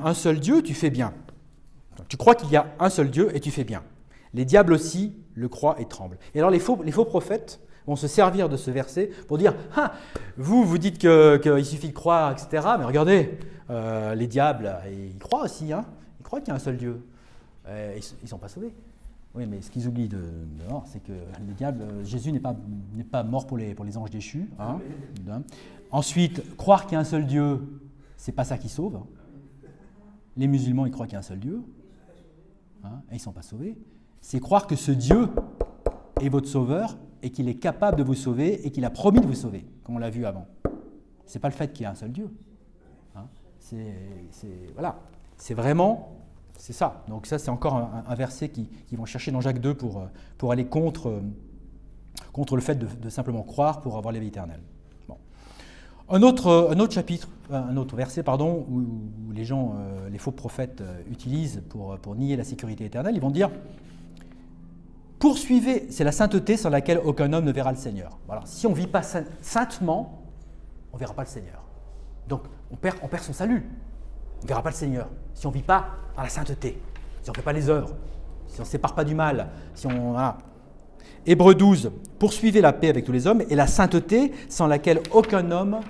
un seul Dieu, tu fais bien. Tu crois qu'il y a un seul Dieu et tu fais bien. Les diables aussi le croient et tremblent. » Et alors les faux prophètes vont se servir de ce verset pour dire « Ah, vous dites qu'il suffit de croire, etc. Mais regardez, les diables, ils croient aussi, hein, ils croient qu'il y a un seul Dieu. Ils ne sont pas sauvés. » Oui, mais ce qu'ils oublient c'est que les diables, Jésus n'est pas mort pour les anges déchus. Hein. Ensuite, croire qu'il y a un seul Dieu, c'est pas ça qui sauve. Les musulmans, ils croient qu'il y a un seul Dieu, hein, et ils ne sont pas sauvés. C'est croire que ce Dieu est votre sauveur et qu'il est capable de vous sauver et qu'il a promis de vous sauver, comme on l'a vu avant. Ce n'est pas le fait qu'il y ait un seul Dieu. Hein. Voilà. C'est vraiment... C'est ça. Donc ça, c'est encore un verset qu'ils vont chercher dans Jacques 2 pour aller contre le fait de simplement croire pour avoir la vie éternelle. Bon. Un autre verset, où les gens, les faux prophètes utilisent pour nier la sécurité éternelle, ils vont dire « Poursuivez, c'est la sainteté sans laquelle aucun homme ne verra le Seigneur. » Voilà. Si on ne vit pas saintement, on ne verra pas le Seigneur. Donc on perd son salut. On ne verra pas le Seigneur si on ne vit pas dans la sainteté, si on ne fait pas les œuvres, si on ne se sépare pas du mal, si on... Voilà. Hébreux 12, poursuivez la paix avec tous les hommes et la sainteté sans laquelle aucun homme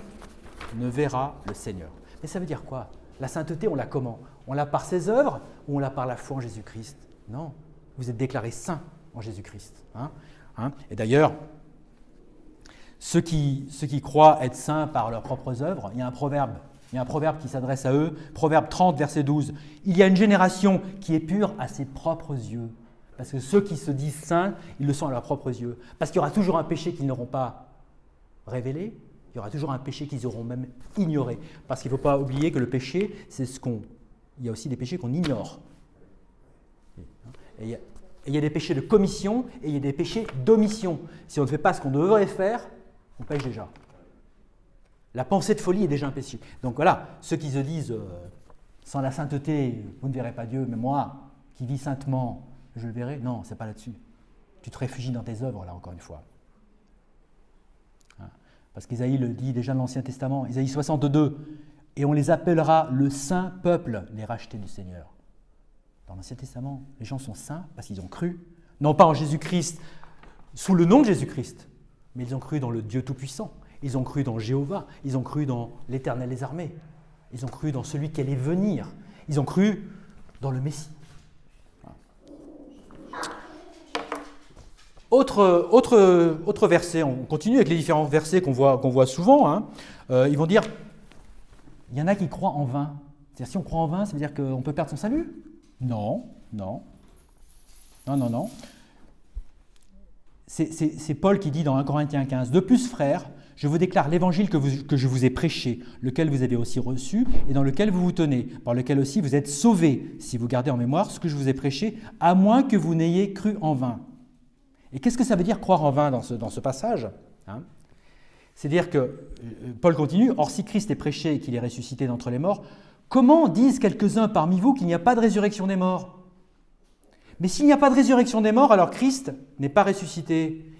ne verra le Seigneur. Mais ça veut dire quoi? La sainteté, on l'a comment? On l'a par ses œuvres ou on l'a par la foi en Jésus-Christ? Non, vous êtes déclarés saints en Jésus-Christ. Et d'ailleurs, ceux qui croient être saints par leurs propres œuvres, il y a un proverbe qui s'adresse à eux, Proverbe 30, verset 12. « Il y a une génération qui est pure à ses propres yeux. » Parce que ceux qui se disent saints, ils le sont à leurs propres yeux. Parce qu'il y aura toujours un péché qu'ils n'auront pas révélé, il y aura toujours un péché qu'ils auront même ignoré. Parce qu'il ne faut pas oublier que le péché, il y a aussi des péchés qu'on ignore. Et il y a des péchés de commission et il y a des péchés d'omission. Si on ne fait pas ce qu'on devrait faire, on pêche déjà. La pensée de folie est déjà un péché. Donc voilà, ceux qui se disent sans la sainteté, vous ne verrez pas Dieu, mais moi, qui vis saintement, je le verrai. Non, ce n'est pas là-dessus. Tu te réfugies dans tes œuvres, là, encore une fois. Parce qu'Ésaïe le dit déjà dans l'Ancien Testament, Ésaïe 62, et on les appellera le saint peuple, les rachetés du Seigneur. Dans l'Ancien Testament, les gens sont saints parce qu'ils ont cru, non pas en Jésus-Christ, sous le nom de Jésus-Christ, mais ils ont cru dans le Dieu Tout-Puissant. Ils ont cru dans Jéhovah, ils ont cru dans l'Éternel des armées, ils ont cru dans celui qui allait venir, ils ont cru dans le Messie. Autre verset, on continue avec les différents versets qu'on voit souvent. Ils vont dire, il y en a qui croient en vain. C'est-à-dire, si on croit en vain, ça veut dire qu'on peut perdre son salut? Non. C'est Paul qui dit dans 1 Corinthiens 15, « De plus, frères, je vous déclare l'évangile que je vous ai prêché, lequel vous avez aussi reçu et dans lequel vous vous tenez, par lequel aussi vous êtes sauvés, si vous gardez en mémoire ce que je vous ai prêché, à moins que vous n'ayez cru en vain. » Et qu'est-ce que ça veut dire croire en vain dans ce passage? C'est-à-dire que, Paul continue, « Or si Christ est prêché et qu'il est ressuscité d'entre les morts, comment disent quelques-uns parmi vous qu'il n'y a pas de résurrection des morts? Mais s'il n'y a pas de résurrection des morts, alors Christ n'est pas ressuscité.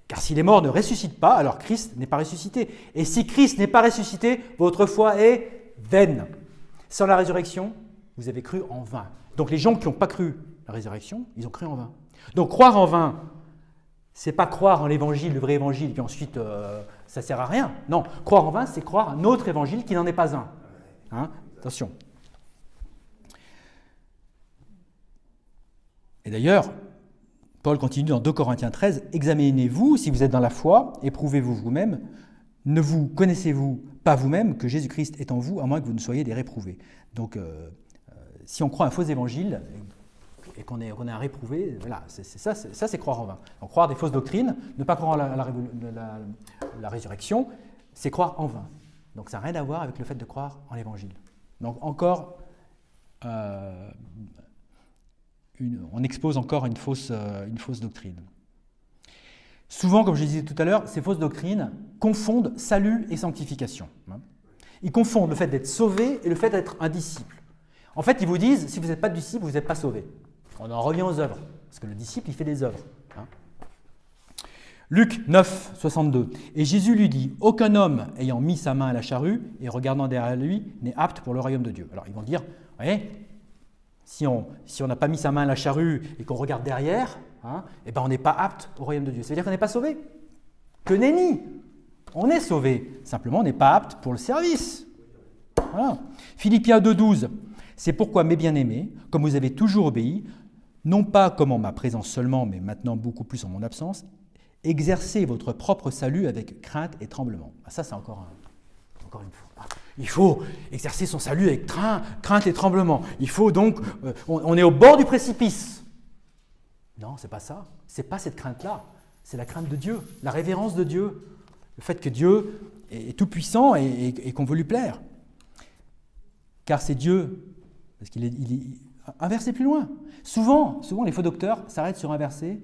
Car si les morts ne ressuscitent pas, alors Christ n'est pas ressuscité. Et si Christ n'est pas ressuscité, votre foi est vaine. Sans la résurrection, vous avez cru en vain. » Donc les gens qui n'ont pas cru la résurrection, ils ont cru en vain. Donc croire en vain, c'est pas croire en l'évangile, le vrai évangile, puis ensuite ça ne sert à rien. Non, croire en vain, c'est croire un autre évangile qui n'en est pas un. Attention. Et d'ailleurs, Paul continue dans 2 Corinthiens 13, « Examinez-vous si vous êtes dans la foi, éprouvez-vous vous-même, ne vous connaissez-vous pas vous-même que Jésus-Christ est en vous, à moins que vous ne soyez des réprouvés. » Donc, si on croit un faux évangile, et qu'on est un réprouvé, voilà, ça c'est croire en vain. Donc croire des fausses doctrines, ne pas croire en la résurrection, c'est croire en vain. Donc ça n'a rien à voir avec le fait de croire en l'Évangile. Donc encore, on expose encore une fausse doctrine. Souvent, comme je disais tout à l'heure, ces fausses doctrines confondent salut et sanctification. Ils confondent le fait d'être sauvé et le fait d'être un disciple. En fait, ils vous disent, si vous n'êtes pas de disciple, vous n'êtes pas sauvé. On en revient aux œuvres, parce que le disciple, il fait des œuvres. Luc 9, 62. Et Jésus lui dit, aucun homme ayant mis sa main à la charrue et regardant derrière lui n'est apte pour le royaume de Dieu. Alors ils vont dire, voyez, si on n'a pas mis sa main à la charrue et qu'on regarde derrière, eh ben on n'est pas apte au royaume de Dieu. Ça veut dire qu'on n'est pas sauvé. Que nenni! On est sauvé. Simplement, on n'est pas apte pour le service. Voilà. Philippiens 2, 12. C'est pourquoi, mes bien-aimés, comme vous avez toujours obéi, non pas comme en ma présence seulement, mais maintenant beaucoup plus en mon absence, exercez votre propre salut avec crainte et tremblement. Ça, c'est encore une fois. Il faut exercer son salut avec crainte et tremblement. Il faut donc, on est au bord du précipice. Non, c'est pas ça. C'est pas cette crainte-là. C'est la crainte de Dieu, la révérence de Dieu, le fait que Dieu est tout puissant et qu'on veut lui plaire. Car c'est Dieu, parce qu'il est un verset plus loin. Souvent, les faux docteurs s'arrêtent sur un verset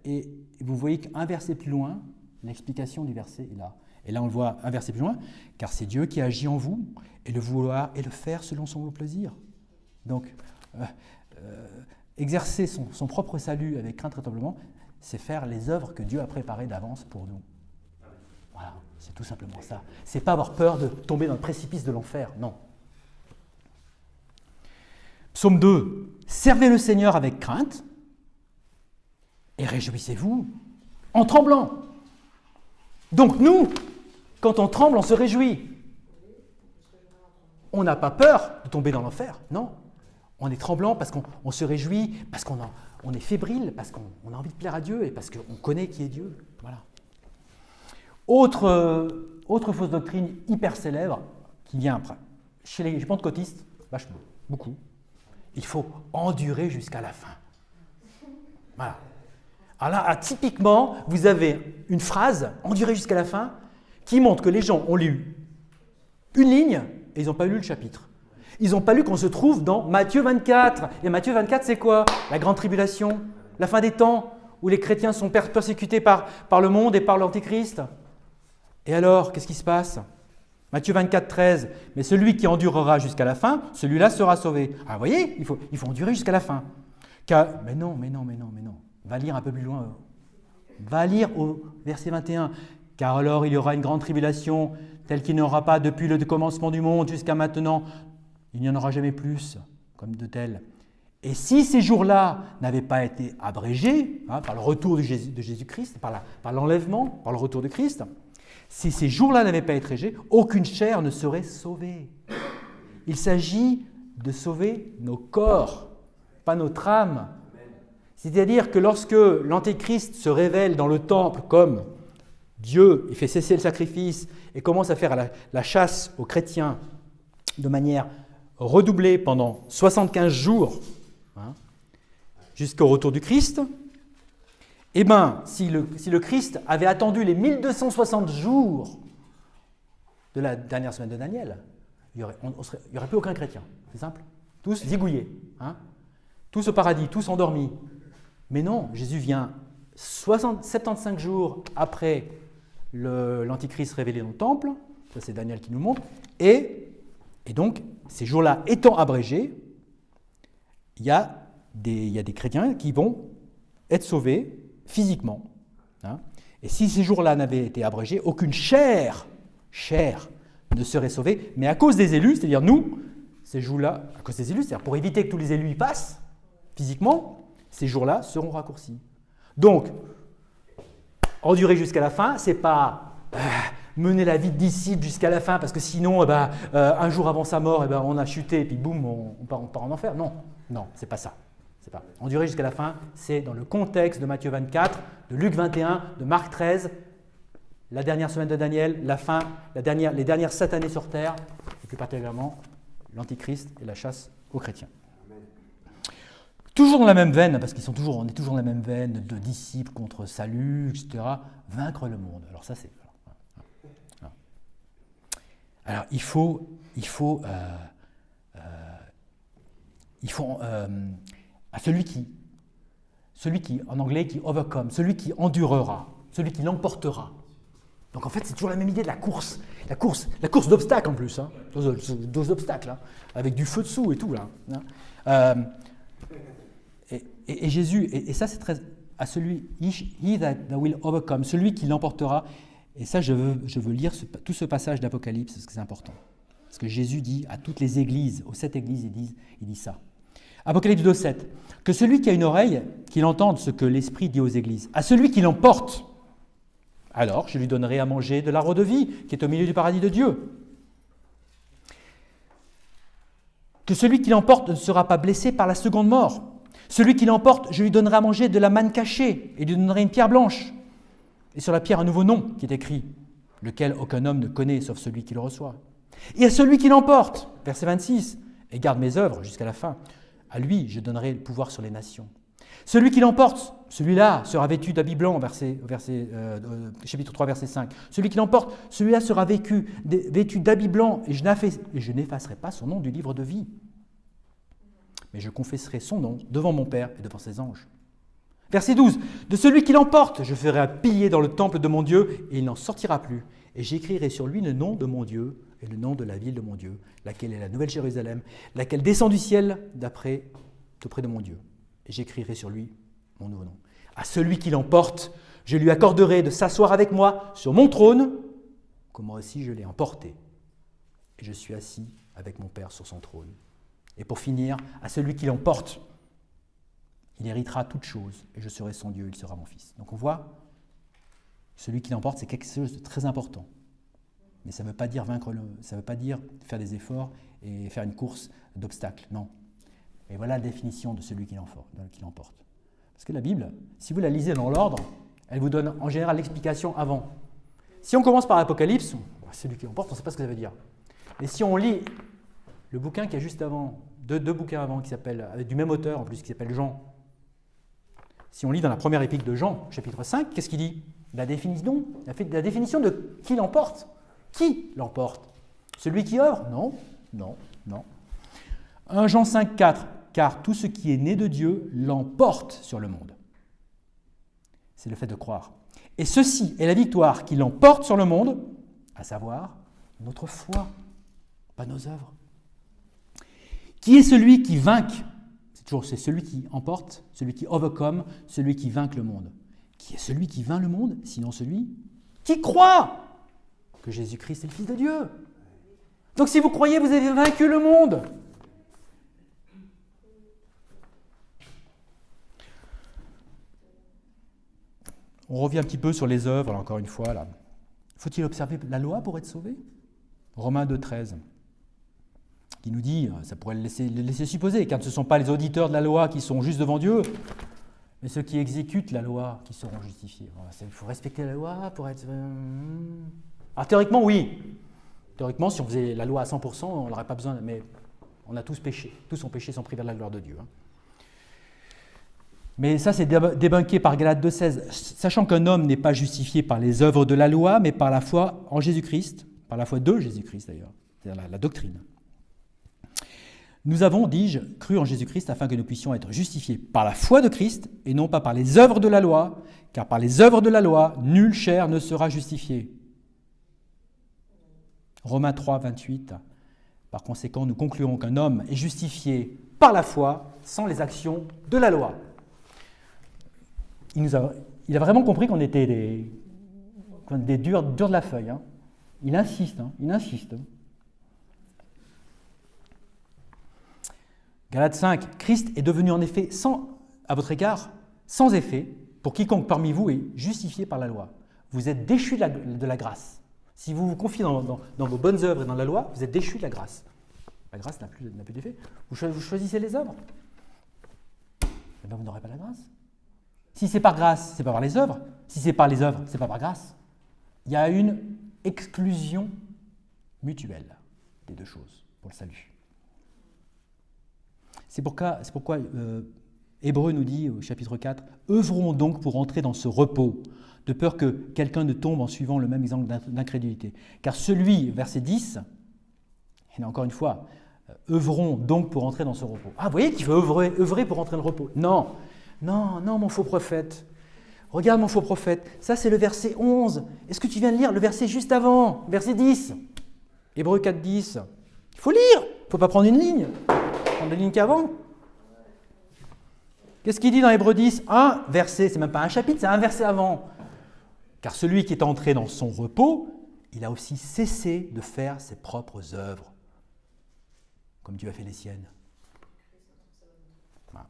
et vous voyez qu'un verset plus loin, l'explication du verset est là. Et là, on le voit un verset plus loin, car c'est Dieu qui agit en vous, et le vouloir et le faire selon son plaisir. Donc, exercer son propre salut avec crainte et tremblement, c'est faire les œuvres que Dieu a préparées d'avance pour nous. Voilà, c'est tout simplement ça. C'est pas avoir peur de tomber dans le précipice de l'enfer, non. Psaume 2, servez le Seigneur avec crainte, et réjouissez-vous en tremblant. Donc nous, quand on tremble, on se réjouit. On n'a pas peur de tomber dans l'enfer, non. On est tremblant parce qu'on se réjouit, parce qu'on est fébrile, parce qu'on a envie de plaire à Dieu et parce qu'on connaît qui est Dieu. Voilà. Autre fausse doctrine hyper célèbre qui vient après. Chez les pentecôtistes, vachement, beaucoup. Il faut endurer jusqu'à la fin. Voilà. Alors là, typiquement, vous avez une phrase, endurer jusqu'à la fin, qui montre que les gens ont lu une ligne et ils n'ont pas lu le chapitre. Ils n'ont pas lu qu'on se trouve dans Matthieu 24. Et Matthieu 24, c'est quoi? La grande tribulation, la fin des temps, où les chrétiens sont persécutés par le monde et par l'Antéchrist. Et alors, qu'est-ce qui se passe? Matthieu 24, 13. Mais celui qui endurera jusqu'à la fin, celui-là sera sauvé. Ah, vous voyez, il faut endurer jusqu'à la fin. Mais non. Va lire un peu plus loin. Va lire au verset 21. Car alors il y aura une grande tribulation, telle qu'il n'y aura pas depuis le commencement du monde jusqu'à maintenant. Il n'y en aura jamais plus, comme de tels. Et si ces jours-là n'avaient pas été abrégés, par le retour de Jésus-Christ, par l'enlèvement, par le retour de Christ, si ces jours-là n'avaient pas été abrégés, aucune chair ne serait sauvée. Il s'agit de sauver nos corps, pas notre âme. C'est-à-dire que lorsque l'Antéchrist se révèle dans le temple comme Dieu, il fait cesser le sacrifice et commence à faire la chasse aux chrétiens de manière redoublée pendant 75 jours, jusqu'au retour du Christ, eh bien, si le Christ avait attendu les 1260 jours de la dernière semaine de Daniel, il n'y aurait plus aucun chrétien. C'est simple. Tous zigouillés. Tous au paradis, tous endormis. Mais non, Jésus vient 75 jours après l'Antichrist révélé dans le temple, ça c'est Daniel qui nous montre, et donc ces jours-là étant abrégés, il y a des chrétiens qui vont être sauvés physiquement. Et si ces jours-là n'avaient été abrégés, aucune chair ne serait sauvée, mais à cause des élus, c'est-à-dire nous, ces jours-là, à cause des élus, c'est-à-dire pour éviter que tous les élus y passent physiquement, ces jours-là seront raccourcis. Donc, endurer jusqu'à la fin, c'est pas mener la vie de disciple jusqu'à la fin, parce que sinon, un jour avant sa mort, on a chuté, et puis boum, on part en enfer. Non, c'est pas ça. C'est pas. Endurer jusqu'à la fin, c'est dans le contexte de Matthieu 24, de Luc 21, de Marc 13, la dernière semaine de Daniel, la fin, les dernières 7 années sur terre, et plus particulièrement l'Antichrist et la chasse aux chrétiens. Toujours dans la même veine, parce qu'on est toujours dans la même veine de disciples contre salut, etc. Vaincre le monde. Alors ça, c'est... Alors il faut à celui qui, en anglais, qui overcome, celui qui endurera, celui qui l'emportera. Donc en fait, c'est toujours la même idée de la course d'obstacles en plus, hein, dose d'obstacles, hein, avec du feu dessous et tout là. Hein. Et Jésus, et ça c'est très à celui, he that will overcome, celui qui l'emportera. Et ça, je veux lire tout ce passage d'Apocalypse parce que c'est important. Parce que Jésus dit à toutes les églises, aux 7 églises, il dit ça. Apocalypse 2,7. Que celui qui a une oreille, qu'il entende ce que l'Esprit dit aux églises. À celui qui l'emporte, alors je lui donnerai à manger de l'arbre de vie qui est au milieu du paradis de Dieu. Que celui qui l'emporte ne sera pas blessé par la seconde mort. Celui qui l'emporte, je lui donnerai à manger de la manne cachée et lui donnerai une pierre blanche. Et sur la pierre, un nouveau nom qui est écrit, lequel aucun homme ne connaît sauf celui qui le reçoit. Et à celui qui l'emporte, verset 26, et garde mes œuvres jusqu'à la fin, à lui je donnerai le pouvoir sur les nations. Celui qui l'emporte, celui-là sera vêtu d'habits blancs, chapitre 3, verset 5. Celui qui l'emporte, celui-là sera vêtu d'habits blancs, et je n'effacerai pas son nom du livre de vie. Mais je confesserai son nom devant mon Père et devant ses anges. Verset 12. De celui qui l'emporte, je ferai un pilier dans le temple de mon Dieu, et il n'en sortira plus. Et j'écrirai sur lui le nom de mon Dieu et le nom de la ville de mon Dieu, laquelle est la Nouvelle Jérusalem, laquelle descend du ciel d'auprès de mon Dieu. Et j'écrirai sur lui mon nouveau nom. À celui qui l'emporte, je lui accorderai de s'asseoir avec moi sur mon trône, comme moi aussi je l'ai emporté. Et je suis assis avec mon Père sur son trône. Et pour finir, à celui qui l'emporte, il héritera toutes choses, et je serai son Dieu, il sera mon fils. Donc on voit, celui qui l'emporte, c'est quelque chose de très important. Mais ça ne veut pas dire ça ne veut pas dire faire des efforts et faire une course d'obstacles, non. Et voilà la définition de celui qui l'emporte. Parce que la Bible, si vous la lisez dans l'ordre, elle vous donne en général l'explication avant. Si on commence par l'Apocalypse, celui qui l'emporte, on ne sait pas ce que ça veut dire. Et si on lit le bouquin qui est juste avant, deux bouquins avant, avec du même auteur en plus, qui s'appelle Jean. Si on lit dans la première épître de Jean, chapitre 5, qu'est-ce qu'il dit ? La définition de qui l'emporte. Qui l'emporte ? Celui qui œuvre ? Non. 1 Jean 5, 4. Car tout ce qui est né de Dieu l'emporte sur le monde. C'est le fait de croire. Et ceci est la victoire qui l'emporte sur le monde, à savoir notre foi, pas nos œuvres. Qui est celui qui vainc ? C'est celui qui emporte, celui qui overcome, celui qui vainc le monde. Qui est celui qui vainc le monde, sinon celui qui croit que Jésus-Christ est le Fils de Dieu. Donc si vous croyez, vous avez vaincu le monde. On revient un petit peu sur les œuvres, là, encore une fois. Là. Faut-il observer la loi pour être sauvé ? Romains 2, 13. Qui nous dit, ça pourrait le laisser supposer, car ce ne sont pas les auditeurs de la loi qui sont justes devant Dieu, mais ceux qui exécutent la loi qui seront justifiés. Voilà, il faut respecter la loi pour être... Alors théoriquement, oui. Théoriquement, si on faisait la loi à 100%, on n'aurait pas besoin, mais on a tous péché. Tous ont péché sans priver de la gloire de Dieu. Hein. Mais ça, c'est débunké par Galates 2,16. Sachant qu'un homme n'est pas justifié par les œuvres de la loi, mais par la foi en Jésus-Christ, par la foi de Jésus-Christ d'ailleurs, c'est-à-dire la doctrine. Nous avons, dis-je, cru en Jésus-Christ afin que nous puissions être justifiés par la foi de Christ et non pas par les œuvres de la loi, car par les œuvres de la loi, nulle chair ne sera justifiée. Romains 3, 28. Par conséquent, nous conclurons qu'un homme est justifié par la foi sans les actions de la loi. Il a vraiment compris qu'on était des durs de la feuille. Hein. Il insiste. Galates 5, Christ est devenu en effet, à votre égard, sans effet, pour quiconque parmi vous est justifié par la loi. Vous êtes déchus de la grâce. Si vous vous confiez dans vos bonnes œuvres et dans la loi, vous êtes déchus de la grâce. La grâce n'a plus d'effet. Vous choisissez les œuvres. Eh bien, vous n'aurez pas la grâce. Si c'est par grâce, c'est pas par les œuvres. Si c'est par les œuvres, c'est pas par grâce. Il y a une exclusion mutuelle des deux choses pour le salut. C'est pourquoi Hébreux nous dit au chapitre 4, « Œuvrons donc pour entrer dans ce repos, de peur que quelqu'un ne tombe en suivant le même exemple d'incrédulité. Car celui, verset 10, et là encore une fois, œuvrons donc pour entrer dans ce repos. » Ah, vous voyez qu'il faut œuvrer pour entrer dans le repos. Non, non, non, mon faux prophète. Regarde mon faux prophète. Ça, c'est le verset 11. Est-ce que tu viens de lire le verset juste avant, verset 10 ? Hébreux 4, 10. Il faut lire. Il ne faut pas prendre une ligne. Prendre la ligne qu'avant. Qu'est-ce qu'il dit dans Hébreux 10 ? Un verset, c'est même pas un chapitre, c'est un verset avant. Car celui qui est entré dans son repos, il a aussi cessé de faire ses propres œuvres, comme Dieu a fait les siennes. Voilà.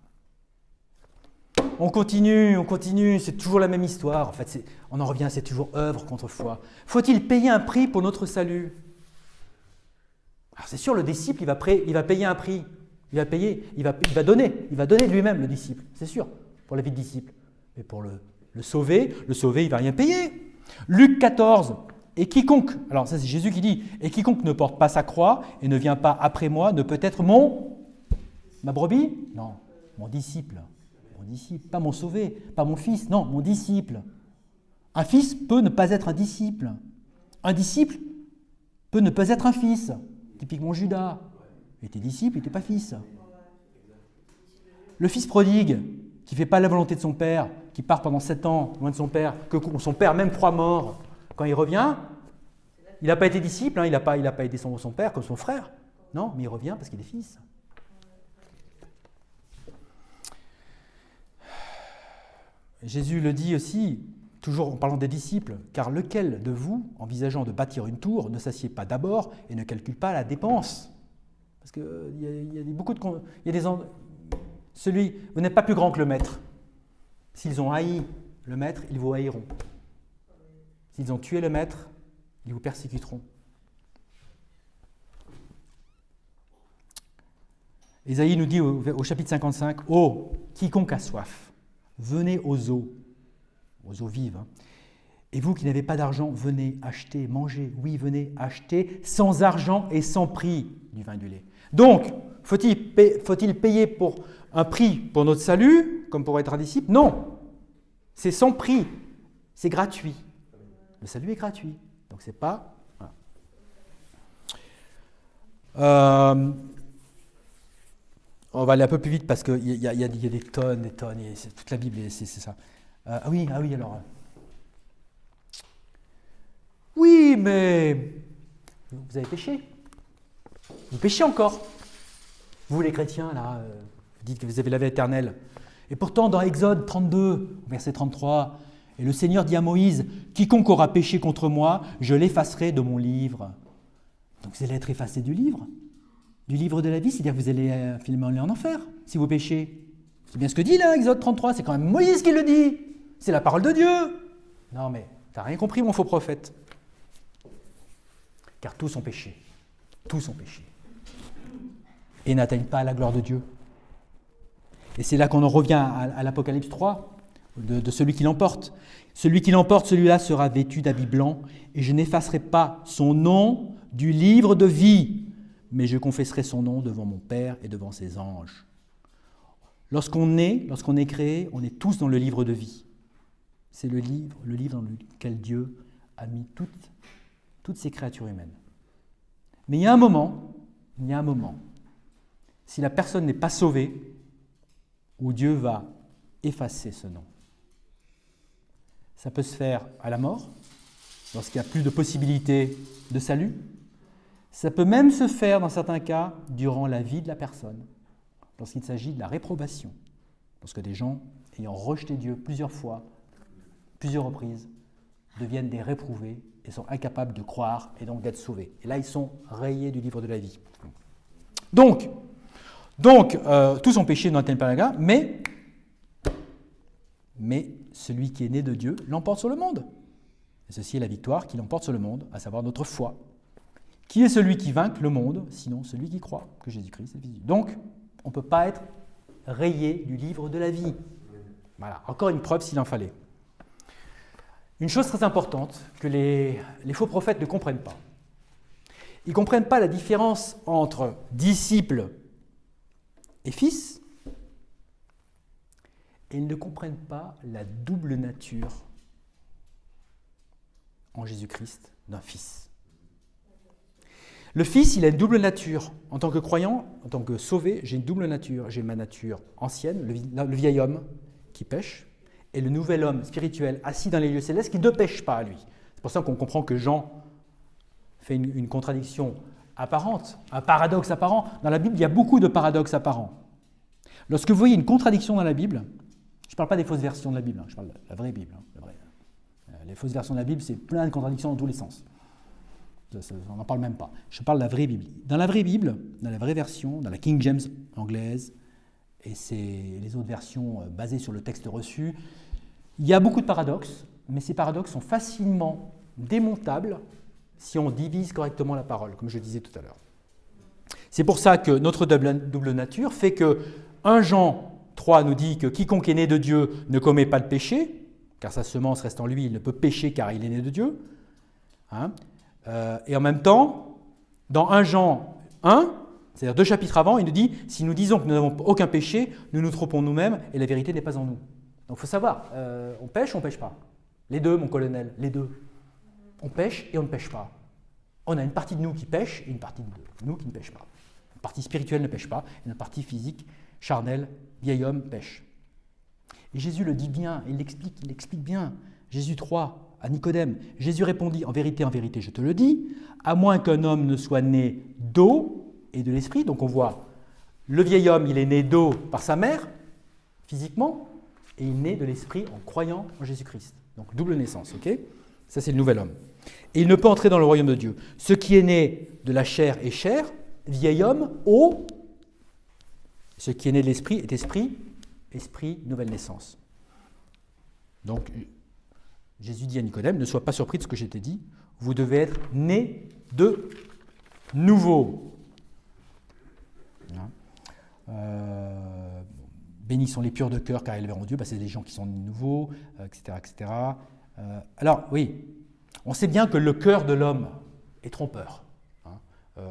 On continue, c'est toujours la même histoire. En fait, on en revient, c'est toujours œuvre contre foi. Faut-il payer un prix pour notre salut ? Alors c'est sûr, le disciple, il va payer un prix. Il va donner de lui-même, le disciple, c'est sûr, pour la vie de disciple. Mais pour le sauver, il ne va rien payer. Luc 14, et quiconque, alors ça c'est Jésus qui dit, et quiconque ne porte pas sa croix et ne vient pas après moi ne peut être ma brebis ? Non, mon disciple, pas mon sauvé, pas mon fils, non, mon disciple. Un fils peut ne pas être un disciple. Un disciple peut ne pas être un fils. Typiquement Judas. Il était disciple, il n'était pas fils. Le fils prodigue, qui ne fait pas la volonté de son père, qui part pendant 7 ans loin de son père, que son père même croit mort, quand il revient, il n'a pas été disciple, il n'a pas aidé son père comme son frère. Non, mais il revient parce qu'il est fils. Jésus le dit aussi, toujours en parlant des disciples, « Car lequel de vous, envisageant de bâtir une tour, ne s'assied pas d'abord et ne calcule pas la dépense ?» Parce qu'il y a beaucoup de... Vous n'êtes pas plus grand que le maître. S'ils ont haï le maître, ils vous haïront. S'ils ont tué le maître, ils vous persécuteront. Ésaïe nous dit au chapitre 55, « Oh, quiconque a soif, venez aux eaux vives, hein. Et vous qui n'avez pas d'argent, venez acheter, manger. Oui, venez acheter sans argent et sans prix du vin et du lait. » Donc, faut-il payer pour un prix pour notre salut, comme pour être un disciple ? Non, c'est sans prix, c'est gratuit. Le salut est gratuit, donc c'est pas... Voilà. On va aller un peu plus vite parce qu'il y a des tonnes, toute la Bible, c'est ça. Ah oui, alors... Oui, mais vous avez péché. Vous péchez encore. Vous les chrétiens, là, vous dites que vous avez la vie éternelle. Et pourtant, dans Exode 32, verset 33, « Et le Seigneur dit à Moïse, « Quiconque aura péché contre moi, je l'effacerai de mon livre. » Donc vous allez être effacé du livre de la vie, c'est-à-dire que vous allez finalement aller en enfer si vous péchez. C'est bien ce que dit là, Exode 33, c'est quand même Moïse qui le dit. C'est la parole de Dieu. Non mais, t'as rien compris mon faux prophète. Car tous ont péché. Tous ont péché. Et n'atteignent pas à la gloire de Dieu. Et c'est là qu'on en revient à l'Apocalypse 3, de celui qui l'emporte. Celui qui l'emporte, celui-là sera vêtu d'habits blancs, et je n'effacerai pas son nom du livre de vie, mais je confesserai son nom devant mon Père et devant ses anges. Lorsqu'on est créé, on est tous dans le livre de vie. C'est le livre dans lequel Dieu a mis toutes ces créatures humaines. Mais il y a un moment, si la personne n'est pas sauvée, où Dieu va effacer ce nom. Ça peut se faire à la mort, lorsqu'il n'y a plus de possibilité de salut. Ça peut même se faire, dans certains cas, durant la vie de la personne, lorsqu'il s'agit de la réprobation. Parce que des gens, ayant rejeté Dieu plusieurs fois, plusieurs reprises, deviennent des réprouvés et sont incapables de croire et donc d'être sauvés. Et là, ils sont rayés du livre de la vie. Donc tous ont péché, n'atteignent pas la gloire, mais celui qui est né de Dieu l'emporte sur le monde. Et ceci est la victoire qui l'emporte sur le monde, à savoir notre foi. Qui est celui qui vainque le monde, sinon celui qui croit que Jésus-Christ est le Fils de Dieu. Donc, on ne peut pas être rayé du livre de la vie. Voilà, encore une preuve s'il en fallait. Une chose très importante que les faux prophètes ne comprennent pas. Ils ne comprennent pas la différence entre disciple et fils, et ils ne comprennent pas la double nature en Jésus-Christ d'un fils. Le fils, il a une double nature. En tant que croyant, en tant que sauvé, j'ai une double nature. J'ai ma nature ancienne, le vieil homme qui pêche, et le nouvel homme spirituel assis dans les lieux célestes qui ne pêche pas, lui. C'est pour ça qu'on comprend que Jean fait une contradiction apparente, un paradoxe apparent. Dans la Bible, il y a beaucoup de paradoxes apparents. Lorsque vous voyez une contradiction dans la Bible, je ne parle pas des fausses versions de la Bible, je parle de la vraie Bible. Les fausses versions de la Bible, c'est plein de contradictions dans tous les sens. On n'en parle même pas. Je parle de la vraie Bible. Dans la vraie Bible, dans la vraie version, dans la King James anglaise, et c'est les autres versions basées sur le texte reçu, il y a beaucoup de paradoxes, mais ces paradoxes sont facilement démontables si on divise correctement la parole, comme je disais tout à l'heure. C'est pour ça que notre double nature fait que 1 Jean 3 nous dit que quiconque est né de Dieu ne commet pas le péché, car sa semence reste en lui, il ne peut pécher car il est né de Dieu. Et en même temps, dans 1 Jean 1, c'est-à-dire 2 chapitres avant, il nous dit « Si nous disons que nous n'avons aucun péché, nous nous trompons nous-mêmes et la vérité n'est pas en nous. » Donc il faut savoir, on pêche ou on ne pêche pas? Les deux, mon colonel, les deux. On pêche et on ne pêche pas. On a une partie de nous qui pêche et une partie de nous qui ne pêche pas. Une partie spirituelle ne pêche pas et une partie physique, charnelle, vieil homme, pêche. Et Jésus le dit bien, il l'explique bien. Jésus 3, à Nicodème, Jésus répondit, en vérité, je te le dis, à moins qu'un homme ne soit né d'eau et de l'esprit, donc on voit, le vieil homme, il est né d'eau par sa mère, physiquement, et il est né de l'esprit en croyant en Jésus-Christ. Donc double naissance, ok? Ça c'est le nouvel homme. Et il ne peut entrer dans le royaume de Dieu. Ce qui est né de la chair est chair, vieil homme, eau. Ce qui est né de l'esprit est esprit, esprit, nouvelle naissance. Donc, Jésus dit à Nicodème, ne sois pas surpris de ce que je t'ai dit, vous devez être né de nouveau. Bénis sont les purs de cœur car ils verront Dieu, c'est les gens qui sont nouveaux, etc. etc. Alors, oui, on sait bien que le cœur de l'homme est trompeur.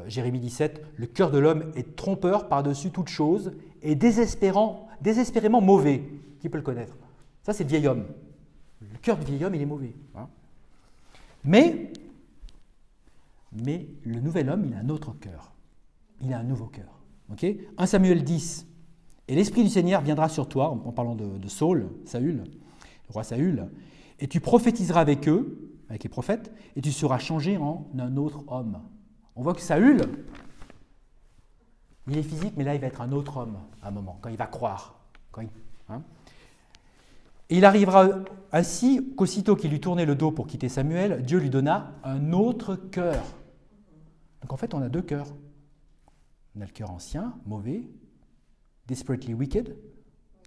Jérémie 17, le cœur de l'homme est trompeur par-dessus toute chose et désespérément mauvais. Qui peut le connaître? Ça, c'est le vieil homme. Le cœur du vieil homme, il est mauvais. Mais le nouvel homme, il a un autre cœur. Il a un nouveau cœur. 1 Samuel 10. Et l'Esprit du Seigneur viendra sur toi, en parlant de Saül, le roi Saül, et tu prophétiseras avec eux, avec les prophètes, et tu seras changé en un autre homme. On voit que Saül, il est physique, mais là, il va être un autre homme à un moment, quand il va croire. Et il arrivera ainsi qu'aussitôt qu'il lui tournait le dos pour quitter Samuel, Dieu lui donna un autre cœur. Donc en fait, on a deux cœurs. On a le cœur ancien, mauvais, desperately wicked,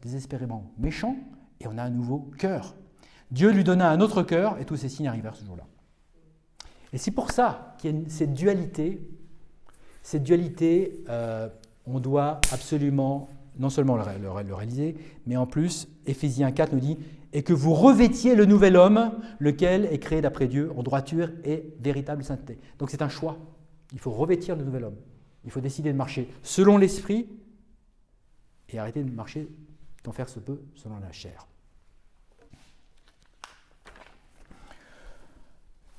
désespérément méchant, et on a un nouveau cœur. Dieu lui donna un autre cœur, et tous ces signes arrivèrent ce jour-là. Et c'est pour ça qu'il y a cette dualité. Cette dualité, on doit absolument, non seulement le réaliser, mais en plus, Éphésiens 4 nous dit « Et que vous revêtiez le nouvel homme, lequel est créé d'après Dieu, en droiture et véritable sainteté. » Donc c'est un choix. Il faut revêtir le nouvel homme. Il faut décider de marcher selon l'esprit et arrêter de marcher, d'en faire ce peu, selon la chair.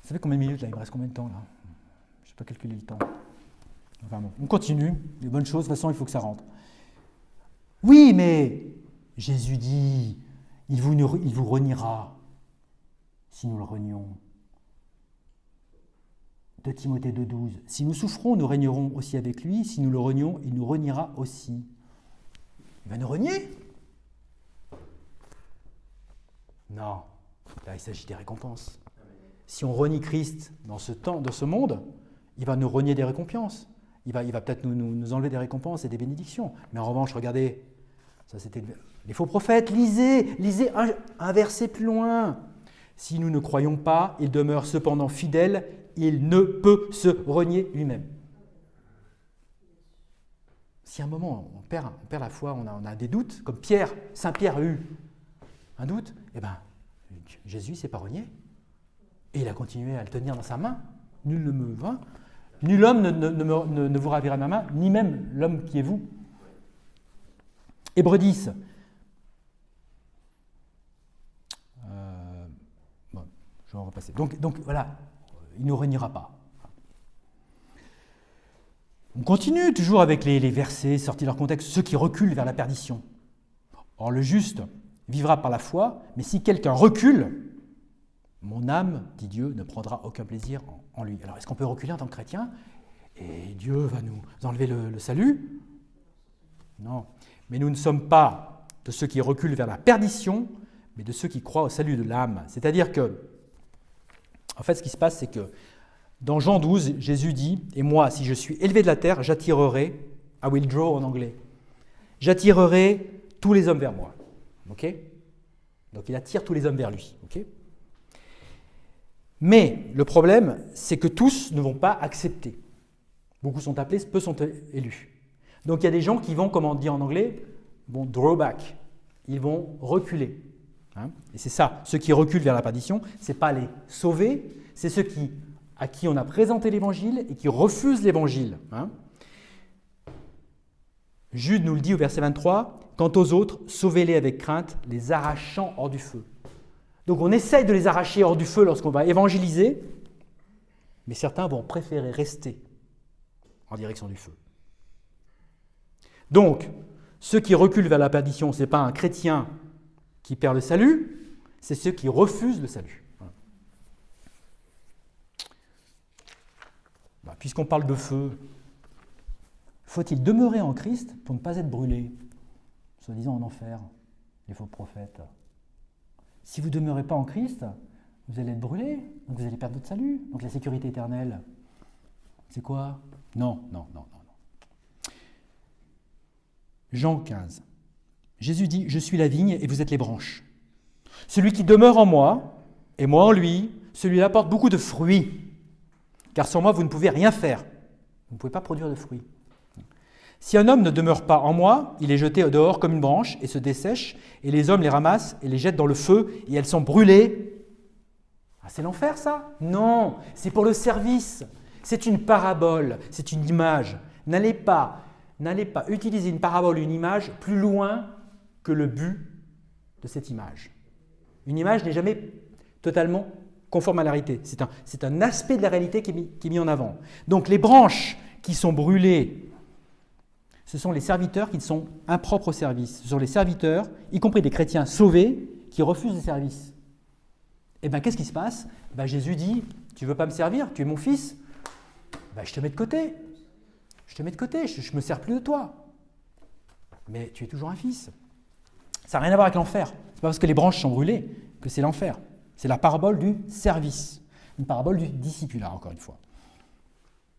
Ça fait combien de minutes là? Il me reste combien de temps là? Je n'ai pas calculé le temps. Enfin bon, on continue. Les bonnes choses, de toute façon, il faut que ça rentre. Oui, mais Jésus dit, il vous reniera si nous le renions. 2 Timothée 2,12. Si nous souffrons, nous régnerons aussi avec lui. Si nous le renions, il nous reniera aussi. Il va nous renier? Non. Là, il s'agit des récompenses. Si on renie Christ dans ce monde, il va nous renier des récompenses. Il va peut-être nous enlever des récompenses et des bénédictions. Mais en revanche, regardez, ça c'était les faux prophètes. Lisez un verset plus loin. Si nous ne croyons pas, il demeure cependant fidèle. Il ne peut se renier lui-même. Si à un moment on perd la foi, on a des doutes, comme Saint Pierre a eu un doute, eh bien, Jésus ne s'est pas renié. Et il a continué à le tenir dans sa main. Nul ne me vainc. Nul homme ne vous ravira de ma main, ni même l'homme qui est vous. Hébreux 10. Je vais en repasser. Donc voilà, il ne reniera pas. On continue toujours avec les versets sortis de leur contexte, ceux qui reculent vers la perdition. Or le juste vivra par la foi, mais si quelqu'un recule, mon âme, dit Dieu, ne prendra aucun plaisir en lui. Alors est-ce qu'on peut reculer en tant que chrétien et Dieu va nous enlever le salut? Non. Mais nous ne sommes pas de ceux qui reculent vers la perdition, mais de ceux qui croient au salut de l'âme. C'est-à-dire que, en fait, ce qui se passe, c'est que dans Jean 12, Jésus dit « Et moi, si je suis élevé de la terre, j'attirerai, I will draw en anglais, j'attirerai tous les hommes vers moi. » Ok? Donc il attire tous les hommes vers lui. Ok? Mais le problème, c'est que tous ne vont pas accepter. Beaucoup sont appelés, peu sont élus. Donc il y a des gens qui vont, comme on dit en anglais, vont draw back. Ils vont reculer. Hein? Et c'est ça, ceux qui reculent vers la perdition, ce n'est pas les sauvés, c'est ceux à qui on a présenté l'évangile et qui refusent l'évangile. Hein? Jude nous le dit au verset 23, « Quant aux autres, sauvez-les avec crainte, les arrachant hors du feu. » Donc on essaye de les arracher hors du feu lorsqu'on va évangéliser, mais certains vont préférer rester en direction du feu. Donc, ceux qui reculent vers la perdition, ce n'est pas un chrétien qui perd le salut, c'est ceux qui refusent le salut. Puisqu'on parle de feu, faut-il demeurer en Christ pour ne pas être brûlé, soi-disant en enfer, les faux prophètes? Si vous ne demeurez pas en Christ, vous allez être brûlé, donc vous allez perdre votre salut. Donc la sécurité éternelle, c'est quoi? Non. Jean 15. Jésus dit, « Je suis la vigne et vous êtes les branches. Celui qui demeure en moi et moi en lui, celui-là porte beaucoup de fruits. Car sans moi, vous ne pouvez rien faire. Vous ne pouvez pas produire de fruits. Si un homme ne demeure pas en moi, il est jeté dehors comme une branche et se dessèche, et les hommes les ramassent et les jettent dans le feu, et elles sont brûlées. » Ah, c'est l'enfer, ça? Non, c'est pour le service. C'est une parabole, c'est une image. N'allez pas utiliser une parabole, une image, plus loin que le but de cette image. Une image n'est jamais totalement conforme à la réalité. C'est un aspect de la réalité qui est mis en avant. Donc les branches qui sont brûlées, ce sont les serviteurs qui sont impropres au service. Ce sont les serviteurs, y compris des chrétiens sauvés, qui refusent le service. Et bien, qu'est-ce qui se passe? Jésus dit, tu ne veux pas me servir, tu es mon fils, je te mets de côté. Je ne me sers plus de toi. Mais tu es toujours un fils. Ça n'a rien à voir avec l'enfer. Ce n'est pas parce que les branches sont brûlées que c'est l'enfer. C'est la parabole du service. Une parabole du discipulat, encore une fois.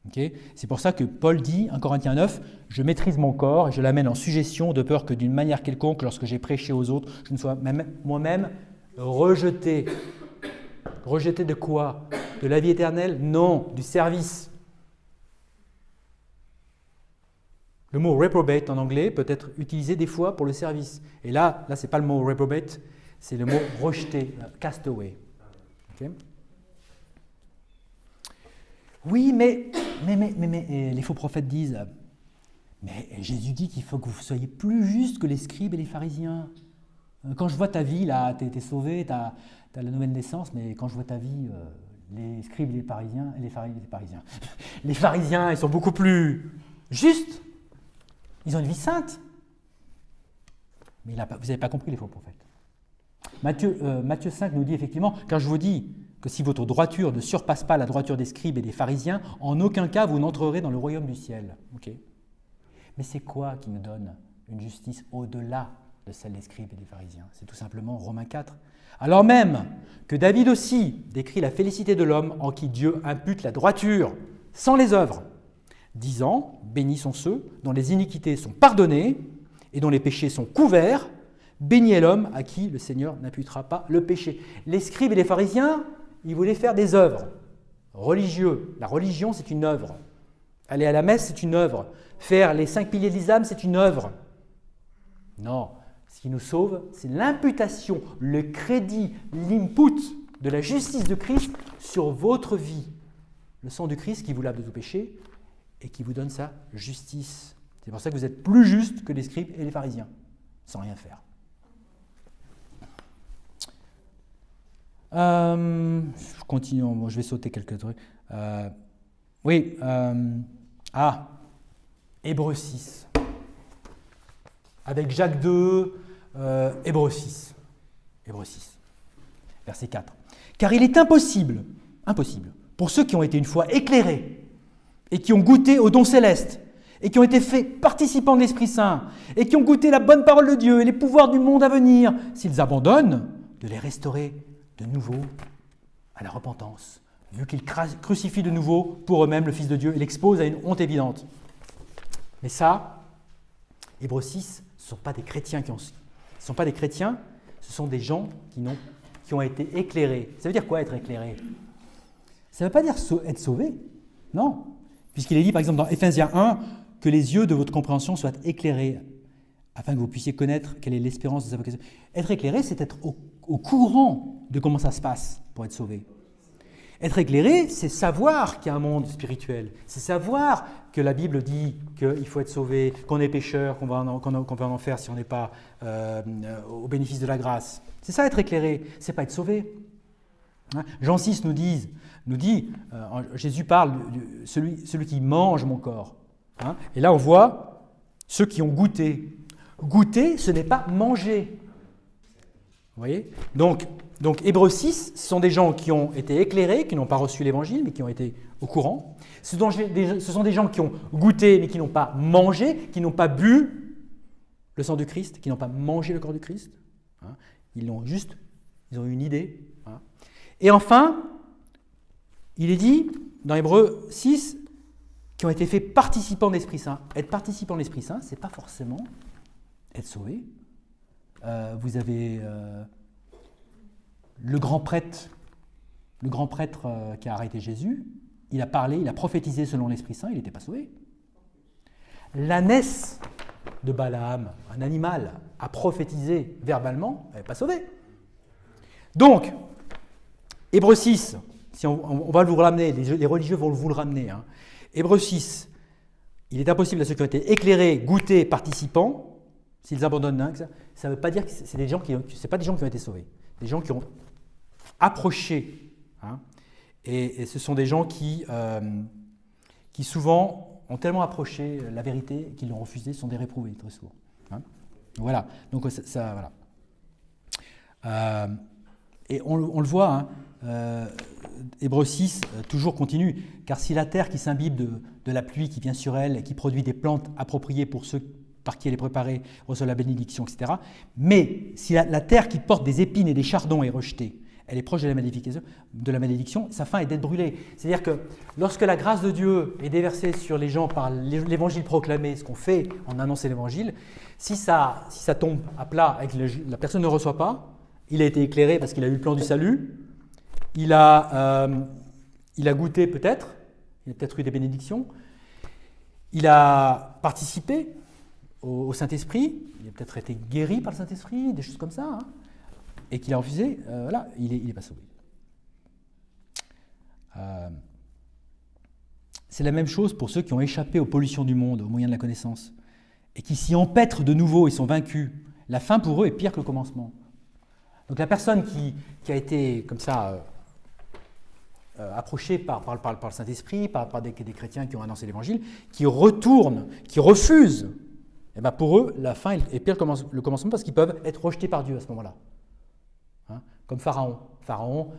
Okay? C'est pour ça que Paul dit, 1 Corinthiens 9, « Je maîtrise mon corps et je l'amène en suggestion de peur que d'une manière quelconque, lorsque j'ai prêché aux autres, je ne sois moi-même rejeté. » Rejeté de quoi? De la vie éternelle? Non, du service. Le mot « reprobate » en anglais peut être utilisé des fois pour le service. Et là ce n'est pas le mot « reprobate », c'est le mot « rejeté »,« cast away ». Okay? Oui, mais les faux prophètes disent « Mais Jésus dit qu'il faut que vous soyez plus justes que les scribes et les pharisiens. Quand je vois ta vie, là, tu es sauvé, tu as la nouvelle naissance, mais quand je vois ta vie, les scribes et les pharisiens, les pharisiens, ils sont beaucoup plus justes. Ils ont une vie sainte. » Mais vous n'avez pas compris les faux prophètes. Matthieu 5 nous dit effectivement, « Car je vous dis que si votre droiture ne surpasse pas la droiture des scribes et des pharisiens, en aucun cas vous n'entrerez dans le royaume du ciel. » Okay. Mais c'est quoi qui nous donne une justice au-delà de celle des scribes et des pharisiens? C'est tout simplement Romains 4. Alors même que David aussi décrit la félicité de l'homme en qui Dieu impute la droiture sans les œuvres, disant « Bénis sont ceux dont les iniquités sont pardonnées et dont les péchés sont couverts. Béni est l'homme à qui le Seigneur n'imputera pas le péché. » Les scribes et les pharisiens, ils voulaient faire des œuvres religieuses. La religion, c'est une œuvre. Aller à la messe, c'est une œuvre. Faire les 5 piliers de l'islam, c'est une œuvre. Non, ce qui nous sauve, c'est l'imputation, le crédit, l'input de la justice de Christ sur votre vie. Le sang du Christ qui vous lave de tout péché et qui vous donne sa justice. C'est pour ça que vous êtes plus juste que les scribes et les pharisiens, sans rien faire. Je continue, je vais sauter quelques trucs. Oui, Hébreux 6. Avec Jacques II, Hébreux 6. Hébreux 6, verset 4. Car il est impossible, pour ceux qui ont été une fois éclairés et qui ont goûté au don céleste et qui ont été faits participants de l'Esprit Saint et qui ont goûté la bonne parole de Dieu et les pouvoirs du monde à venir, s'ils abandonnent, de les restaurer de nouveau à la repentance, vu qu'ils crucifient de nouveau pour eux-mêmes le Fils de Dieu et l'exposent à une honte évidente. Mais ça, Hébreux 6, ce ne sont pas des chrétiens ce sont des gens qui ont été éclairés. Ça veut dire quoi être éclairé? Ça ne veut pas dire être sauvé, non. Puisqu'il est dit par exemple dans Éphésiens 1 que les yeux de votre compréhension soient éclairés afin que vous puissiez connaître quelle est l'espérance de sa vocation. Être éclairé, c'est être au courant de comment ça se passe pour être sauvé. Être éclairé, c'est savoir qu'il y a un monde spirituel. C'est savoir que la Bible dit qu'il faut être sauvé, qu'on est pécheur, qu'on va en enfer si on n'est pas au bénéfice de la grâce. C'est ça être éclairé, c'est pas être sauvé. Hein? Jean 6 nous dit, Jésus parle de celui qui mange mon corps. Hein? Et là on voit ceux qui ont goûté. Goûter, ce n'est pas manger. Vous voyez ? Donc Hébreux 6, ce sont des gens qui ont été éclairés, qui n'ont pas reçu l'évangile, mais qui ont été au courant. Ce sont des gens qui ont goûté, mais qui n'ont pas mangé, qui n'ont pas bu le sang du Christ, qui n'ont pas mangé le corps du Christ. Hein. Ils ont eu une idée. Hein. Et enfin, il est dit, dans Hébreux 6, qui ont été faits participants de l'Esprit Saint. Être participant de l'Esprit Saint, ce n'est pas forcément être sauvé. Vous avez le grand prêtre qui a arrêté Jésus, il a parlé, il a prophétisé selon l'Esprit Saint, il n'était pas sauvé. L'ânesse de Balaam, un animal, a prophétisé verbalement, elle n'est pas sauvée. Donc, Hébreux 6, si on va vous le ramener, les religieux vont vous le ramener. Hein. Hébreux 6, il est impossible à ceux qui ont été éclairés, goûtés, participants, s'ils abandonnent, ça ne veut pas dire que c'est pas des gens qui ont été sauvés, des gens qui ont approché. Hein, et ce sont des gens qui souvent ont tellement approché la vérité qu'ils l'ont refusée, sont des réprouvés très souvent. Hein. Voilà. Donc voilà. Et on le voit. Hein, Hébreux 6 toujours continue. Car si la terre qui s'imbibe de la pluie qui vient sur elle et qui produit des plantes appropriées pour ceux par qui elle est préparée reçoit la bénédiction, etc. Mais si la terre qui porte des épines et des chardons est rejetée, elle est proche de la malédiction, sa fin est d'être brûlée. C'est-à-dire que lorsque la grâce de Dieu est déversée sur les gens par l'évangile proclamé, ce qu'on fait en annonçant l'évangile, si ça tombe à plat et que la personne ne reçoit pas, il a été éclairé parce qu'il a eu le plan du salut, il a goûté peut-être, il a peut-être eu des bénédictions, il a participé au Saint-Esprit, il a peut-être été guéri par le Saint-Esprit, des choses comme ça, hein, et qu'il a refusé, voilà, il n'est pas sauvé. C'est la même chose pour ceux qui ont échappé aux pollutions du monde, au moyen de la connaissance, et qui s'y empêtrent de nouveau et sont vaincus. La fin pour eux est pire que le commencement. Donc la personne qui a été comme ça approchée par le Saint-Esprit, par des chrétiens qui ont annoncé l'Évangile, qui retournent, qui refusent, et bien pour eux, la fin est pire que le commencement parce qu'ils peuvent être rejetés par Dieu à ce moment-là. Hein, comme Pharaon. Pharaon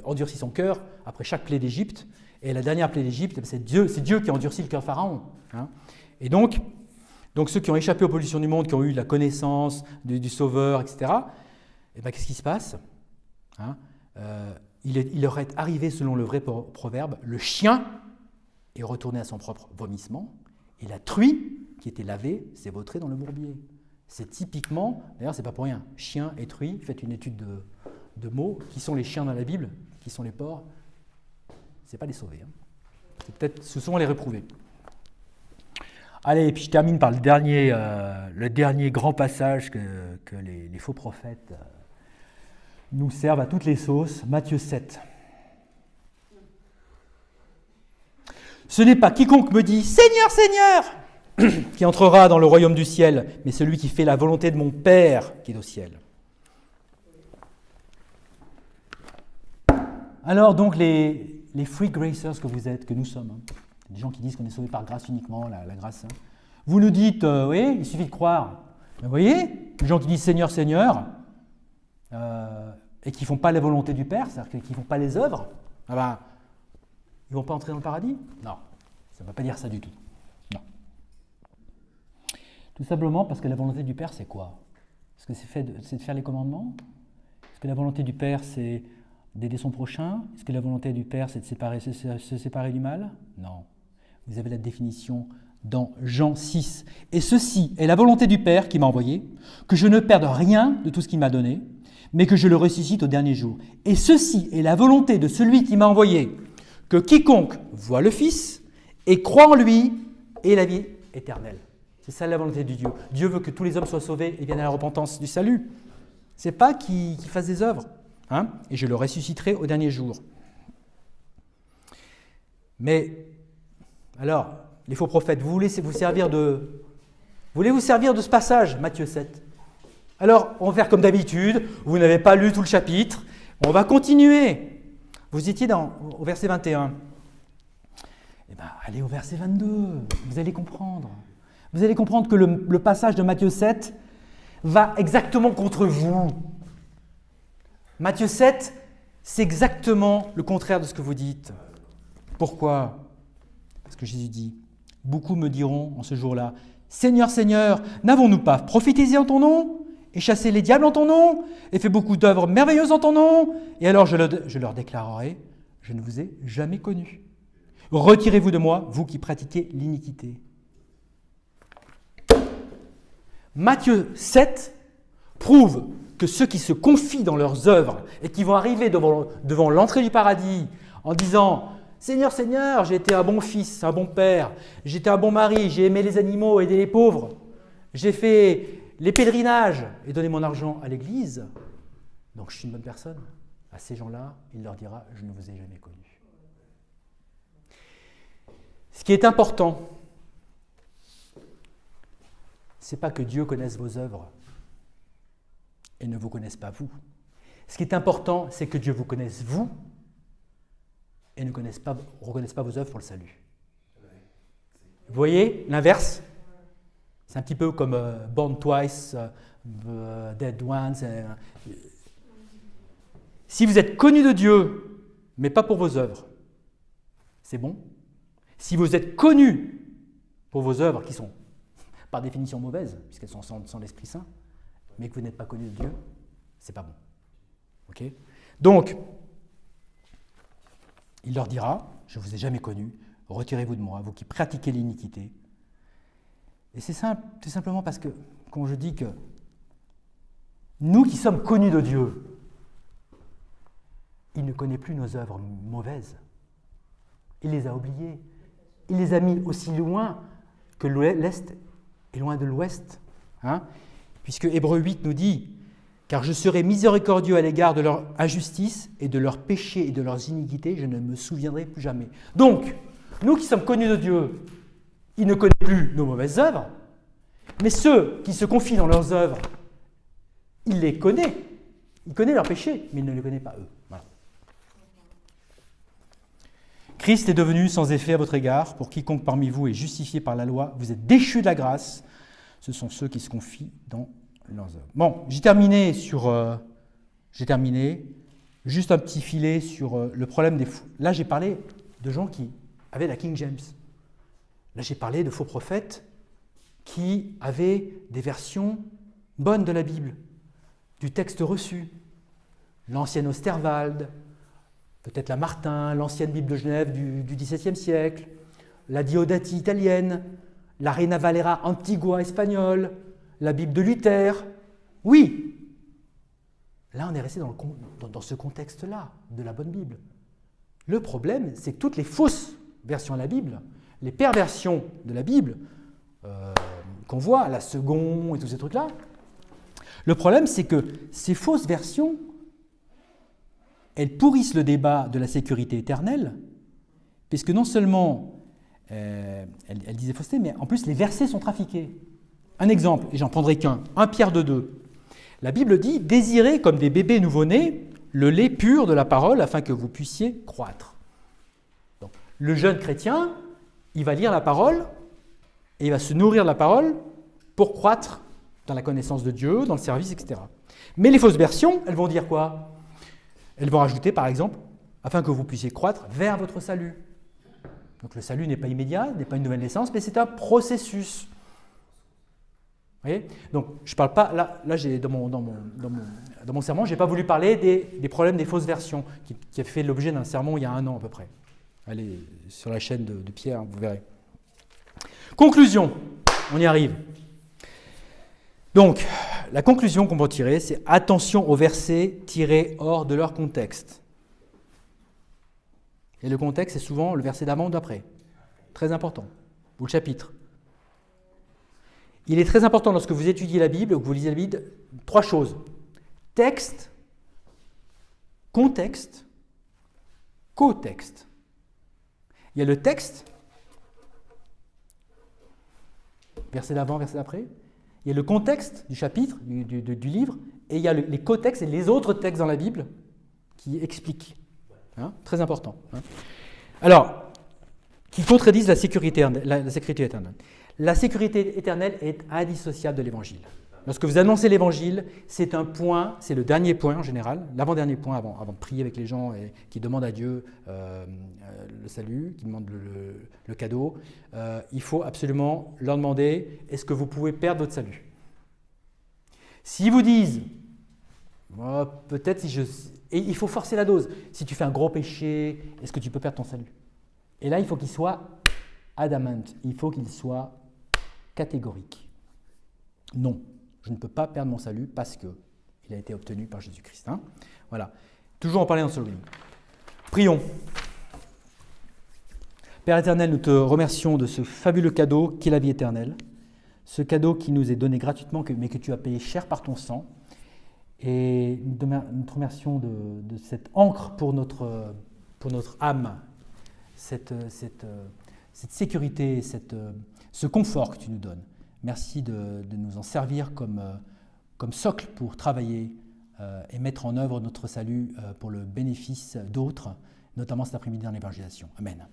endurcit son cœur après chaque plaie d'Égypte, et la dernière plaie d'Égypte, c'est Dieu qui a endurci le cœur de Pharaon. Hein. Et donc ceux qui ont échappé aux pollutions du monde, qui ont eu la connaissance du Sauveur, etc., et bien qu'est-ce qui se passe, hein, il leur est arrivé, selon le vrai proverbe, le chien est retourné à son propre vomissement, et la truie qui était lavée s'est vautrée dans le bourbier. C'est typiquement, d'ailleurs c'est pas pour rien, chien et truie, faites une étude de mots, qui sont les chiens dans la Bible, qui sont les porcs, c'est pas les sauvés, hein. Ce sont les réprouvés. Allez, et puis je termine par le dernier grand passage que les faux prophètes nous servent à toutes les sauces, Matthieu 7. Ce n'est pas quiconque me dit « Seigneur, Seigneur !» qui entrera dans le royaume du ciel, mais celui qui fait la volonté de mon Père qui est au ciel. Alors donc les free gracers que vous êtes, que nous sommes, hein, des gens qui disent qu'on est sauvé par grâce uniquement, la grâce, hein, vous nous dites, oui, il suffit de croire. Vous voyez, les gens qui disent Seigneur, Seigneur, et qui ne font pas la volonté du Père, c'est-à-dire qui ne font pas les œuvres, ah ben, ils ne vont pas entrer dans le paradis? Non, ça ne veut pas dire ça du tout. Non. Tout simplement parce que la volonté du Père, c'est quoi? Est-ce que c'est de faire les commandements? Est-ce que la volonté du Père, c'est d'aider son prochain? Est-ce que la volonté du Père, c'est de se séparer du mal? Non. Vous avez la définition dans Jean 6. Et ceci est la volonté du Père qui m'a envoyé, que je ne perde rien de tout ce qu'il m'a donné, mais que je le ressuscite au dernier jour. Et ceci est la volonté de celui qui m'a envoyé, que quiconque voit le Fils et croit en lui ait la vie éternelle. C'est ça la volonté de Dieu. Dieu veut que tous les hommes soient sauvés et viennent à la repentance du salut. C'est pas qu'il fasse des œuvres. Hein, et je le ressusciterai au dernier jour. Mais, alors, les faux prophètes, vous voulez vous servir de ce passage, Matthieu 7? Alors, on va faire comme d'habitude, vous n'avez pas lu tout le chapitre, on va continuer. Vous étiez au verset 21. Eh bien, allez au verset 22, vous allez comprendre. Vous allez comprendre que le passage de Matthieu 7 va exactement contre vous. Matthieu 7, c'est exactement le contraire de ce que vous dites. Pourquoi? Parce que Jésus dit, beaucoup me diront en ce jour-là, Seigneur, Seigneur, n'avons-nous pas prophétisé en ton nom, et chassé les diables en ton nom, et fait beaucoup d'œuvres merveilleuses en ton nom? Et alors je leur déclarerai, je ne vous ai jamais connu. Retirez-vous de moi, vous qui pratiquez l'iniquité. Matthieu 7 prouve que ceux qui se confient dans leurs œuvres et qui vont arriver devant l'entrée du paradis en disant « Seigneur, Seigneur, j'ai été un bon fils, un bon père, j'ai été un bon mari, j'ai aimé les animaux, aidé les pauvres, j'ai fait les pèlerinages et donné mon argent à l'église, donc je suis une bonne personne », à ces gens-là, il leur dira « Je ne vous ai jamais connu ». Ce qui est important, ce n'est pas que Dieu connaisse vos œuvres et ne vous connaisse pas vous. Ce qui est important, c'est que Dieu vous connaisse vous et ne reconnaisse pas vos œuvres pour le salut. Vous voyez l'inverse? C'est un petit peu comme Born Twice, Dead Once. Si vous êtes connu de Dieu, mais pas pour vos œuvres, c'est bon. Si vous êtes connu pour vos œuvres, qui sont par définition mauvaises, puisqu'elles sont sans l'Esprit Saint, mais que vous n'êtes pas connu de Dieu, c'est pas bon. Ok? Donc, il leur dira, je ne vous ai jamais connu, retirez-vous de moi, vous qui pratiquez l'iniquité. Et c'est simple, tout simplement parce que, quand je dis que nous qui sommes connus de Dieu, il ne connaît plus nos œuvres mauvaises. Il les a oubliées. Il les a mis aussi loin que l'Est est loin de l'Ouest. Hein? Puisque Hébreux 8 nous dit « Car je serai miséricordieux à l'égard de leur injustice et de leurs péchés et de leurs iniquités, je ne me souviendrai plus jamais. » Donc, nous qui sommes connus de Dieu, il ne connaît plus nos mauvaises œuvres, mais ceux qui se confient dans leurs œuvres, il les connaît. Il connaît leurs péchés, mais il ne les connaît pas eux. Voilà. Christ est devenu sans effet à votre égard, pour quiconque parmi vous est justifié par la loi, vous êtes déchus de la grâce, ce sont ceux qui se confient dans leurs œuvres. Bon, j'ai terminé. Juste un petit filet sur le problème des fous. Là, j'ai parlé de gens qui avaient la King James. Là, j'ai parlé de faux prophètes qui avaient des versions bonnes de la Bible, du texte reçu. L'ancienne Osterwald, peut-être la Martin, l'ancienne Bible de Genève du XVIIe siècle, la Diodati italienne, la Reina Valera Antigua espagnole, la Bible de Luther. Oui, là on est resté dans ce contexte-là, de la bonne Bible. Le problème, c'est que toutes les fausses versions de la Bible, les perversions de la Bible, qu'on voit, la Seconde et tous ces trucs-là, le problème, c'est que ces fausses versions, elles pourrissent le débat de la sécurité éternelle, puisque non seulement elles disent des faussetés, mais en plus les versets sont trafiqués. Un exemple, et j'en prendrai qu'un, 1 Pierre 2,2. La Bible dit « Désirez comme des bébés nouveau-nés le lait pur de la parole afin que vous puissiez croître. Donc, le jeune chrétien, il va lire la parole et il va se nourrir de la parole pour croître dans la connaissance de Dieu, dans le service, etc. Mais les fausses versions, elles vont dire quoi? Elles vont rajouter, par exemple, afin que vous puissiez croître vers votre salut. Donc le salut n'est pas immédiat, n'est pas une nouvelle naissance, mais c'est un processus. Vous voyez? Donc je ne parle pas, là j'ai, dans mon sermon, je n'ai pas voulu parler des problèmes des fausses versions, qui a fait l'objet d'un sermon il y a 1 an à peu près. Allez sur la chaîne de Pierre, vous verrez. Conclusion, on y arrive. Donc, la conclusion qu'on peut tirer, c'est attention aux versets tirés hors de leur contexte. Et le contexte, c'est souvent le verset d'avant ou d'après. Très important. Ou le chapitre. Il est très important lorsque vous étudiez la Bible ou que vous lisez la Bible, 3 choses. Texte, contexte, co-texte. Il y a le texte, verset d'avant, verset d'après. Il y a le contexte du chapitre, du livre, et il y a les co-textes et les autres textes dans la Bible qui expliquent. Hein, très important. Hein. Alors, qui contredisent la sécurité éternelle. La sécurité éternelle est indissociable de l'Évangile. Lorsque vous annoncez l'Évangile, c'est un point, c'est le dernier point en général, l'avant-dernier point avant de prier avec les gens qui demandent à Dieu le salut, qui demandent le cadeau. Il faut absolument leur demander, est-ce que vous pouvez perdre votre salut? S'ils vous disent, peut-être si je... Et il faut forcer la dose. Si tu fais un gros péché, est-ce que tu peux perdre ton salut? Et là, il faut qu'il soit adamant, il faut qu'il soit catégorique. Non. Je ne peux pas perdre mon salut parce qu'il a été obtenu par Jésus-Christ. Hein, voilà. Toujours en parler dans ce livre. Prions. Père éternel, nous te remercions de ce fabuleux cadeau qu'est la vie éternelle. Ce cadeau qui nous est donné gratuitement, mais que tu as payé cher par ton sang. Et nous te remercions de cette encre pour notre âme, cette sécurité, ce confort que tu nous donnes. Merci de nous en servir comme socle pour travailler et mettre en œuvre notre salut pour le bénéfice d'autres, notamment cet après-midi dans l'évangélisation. Amen.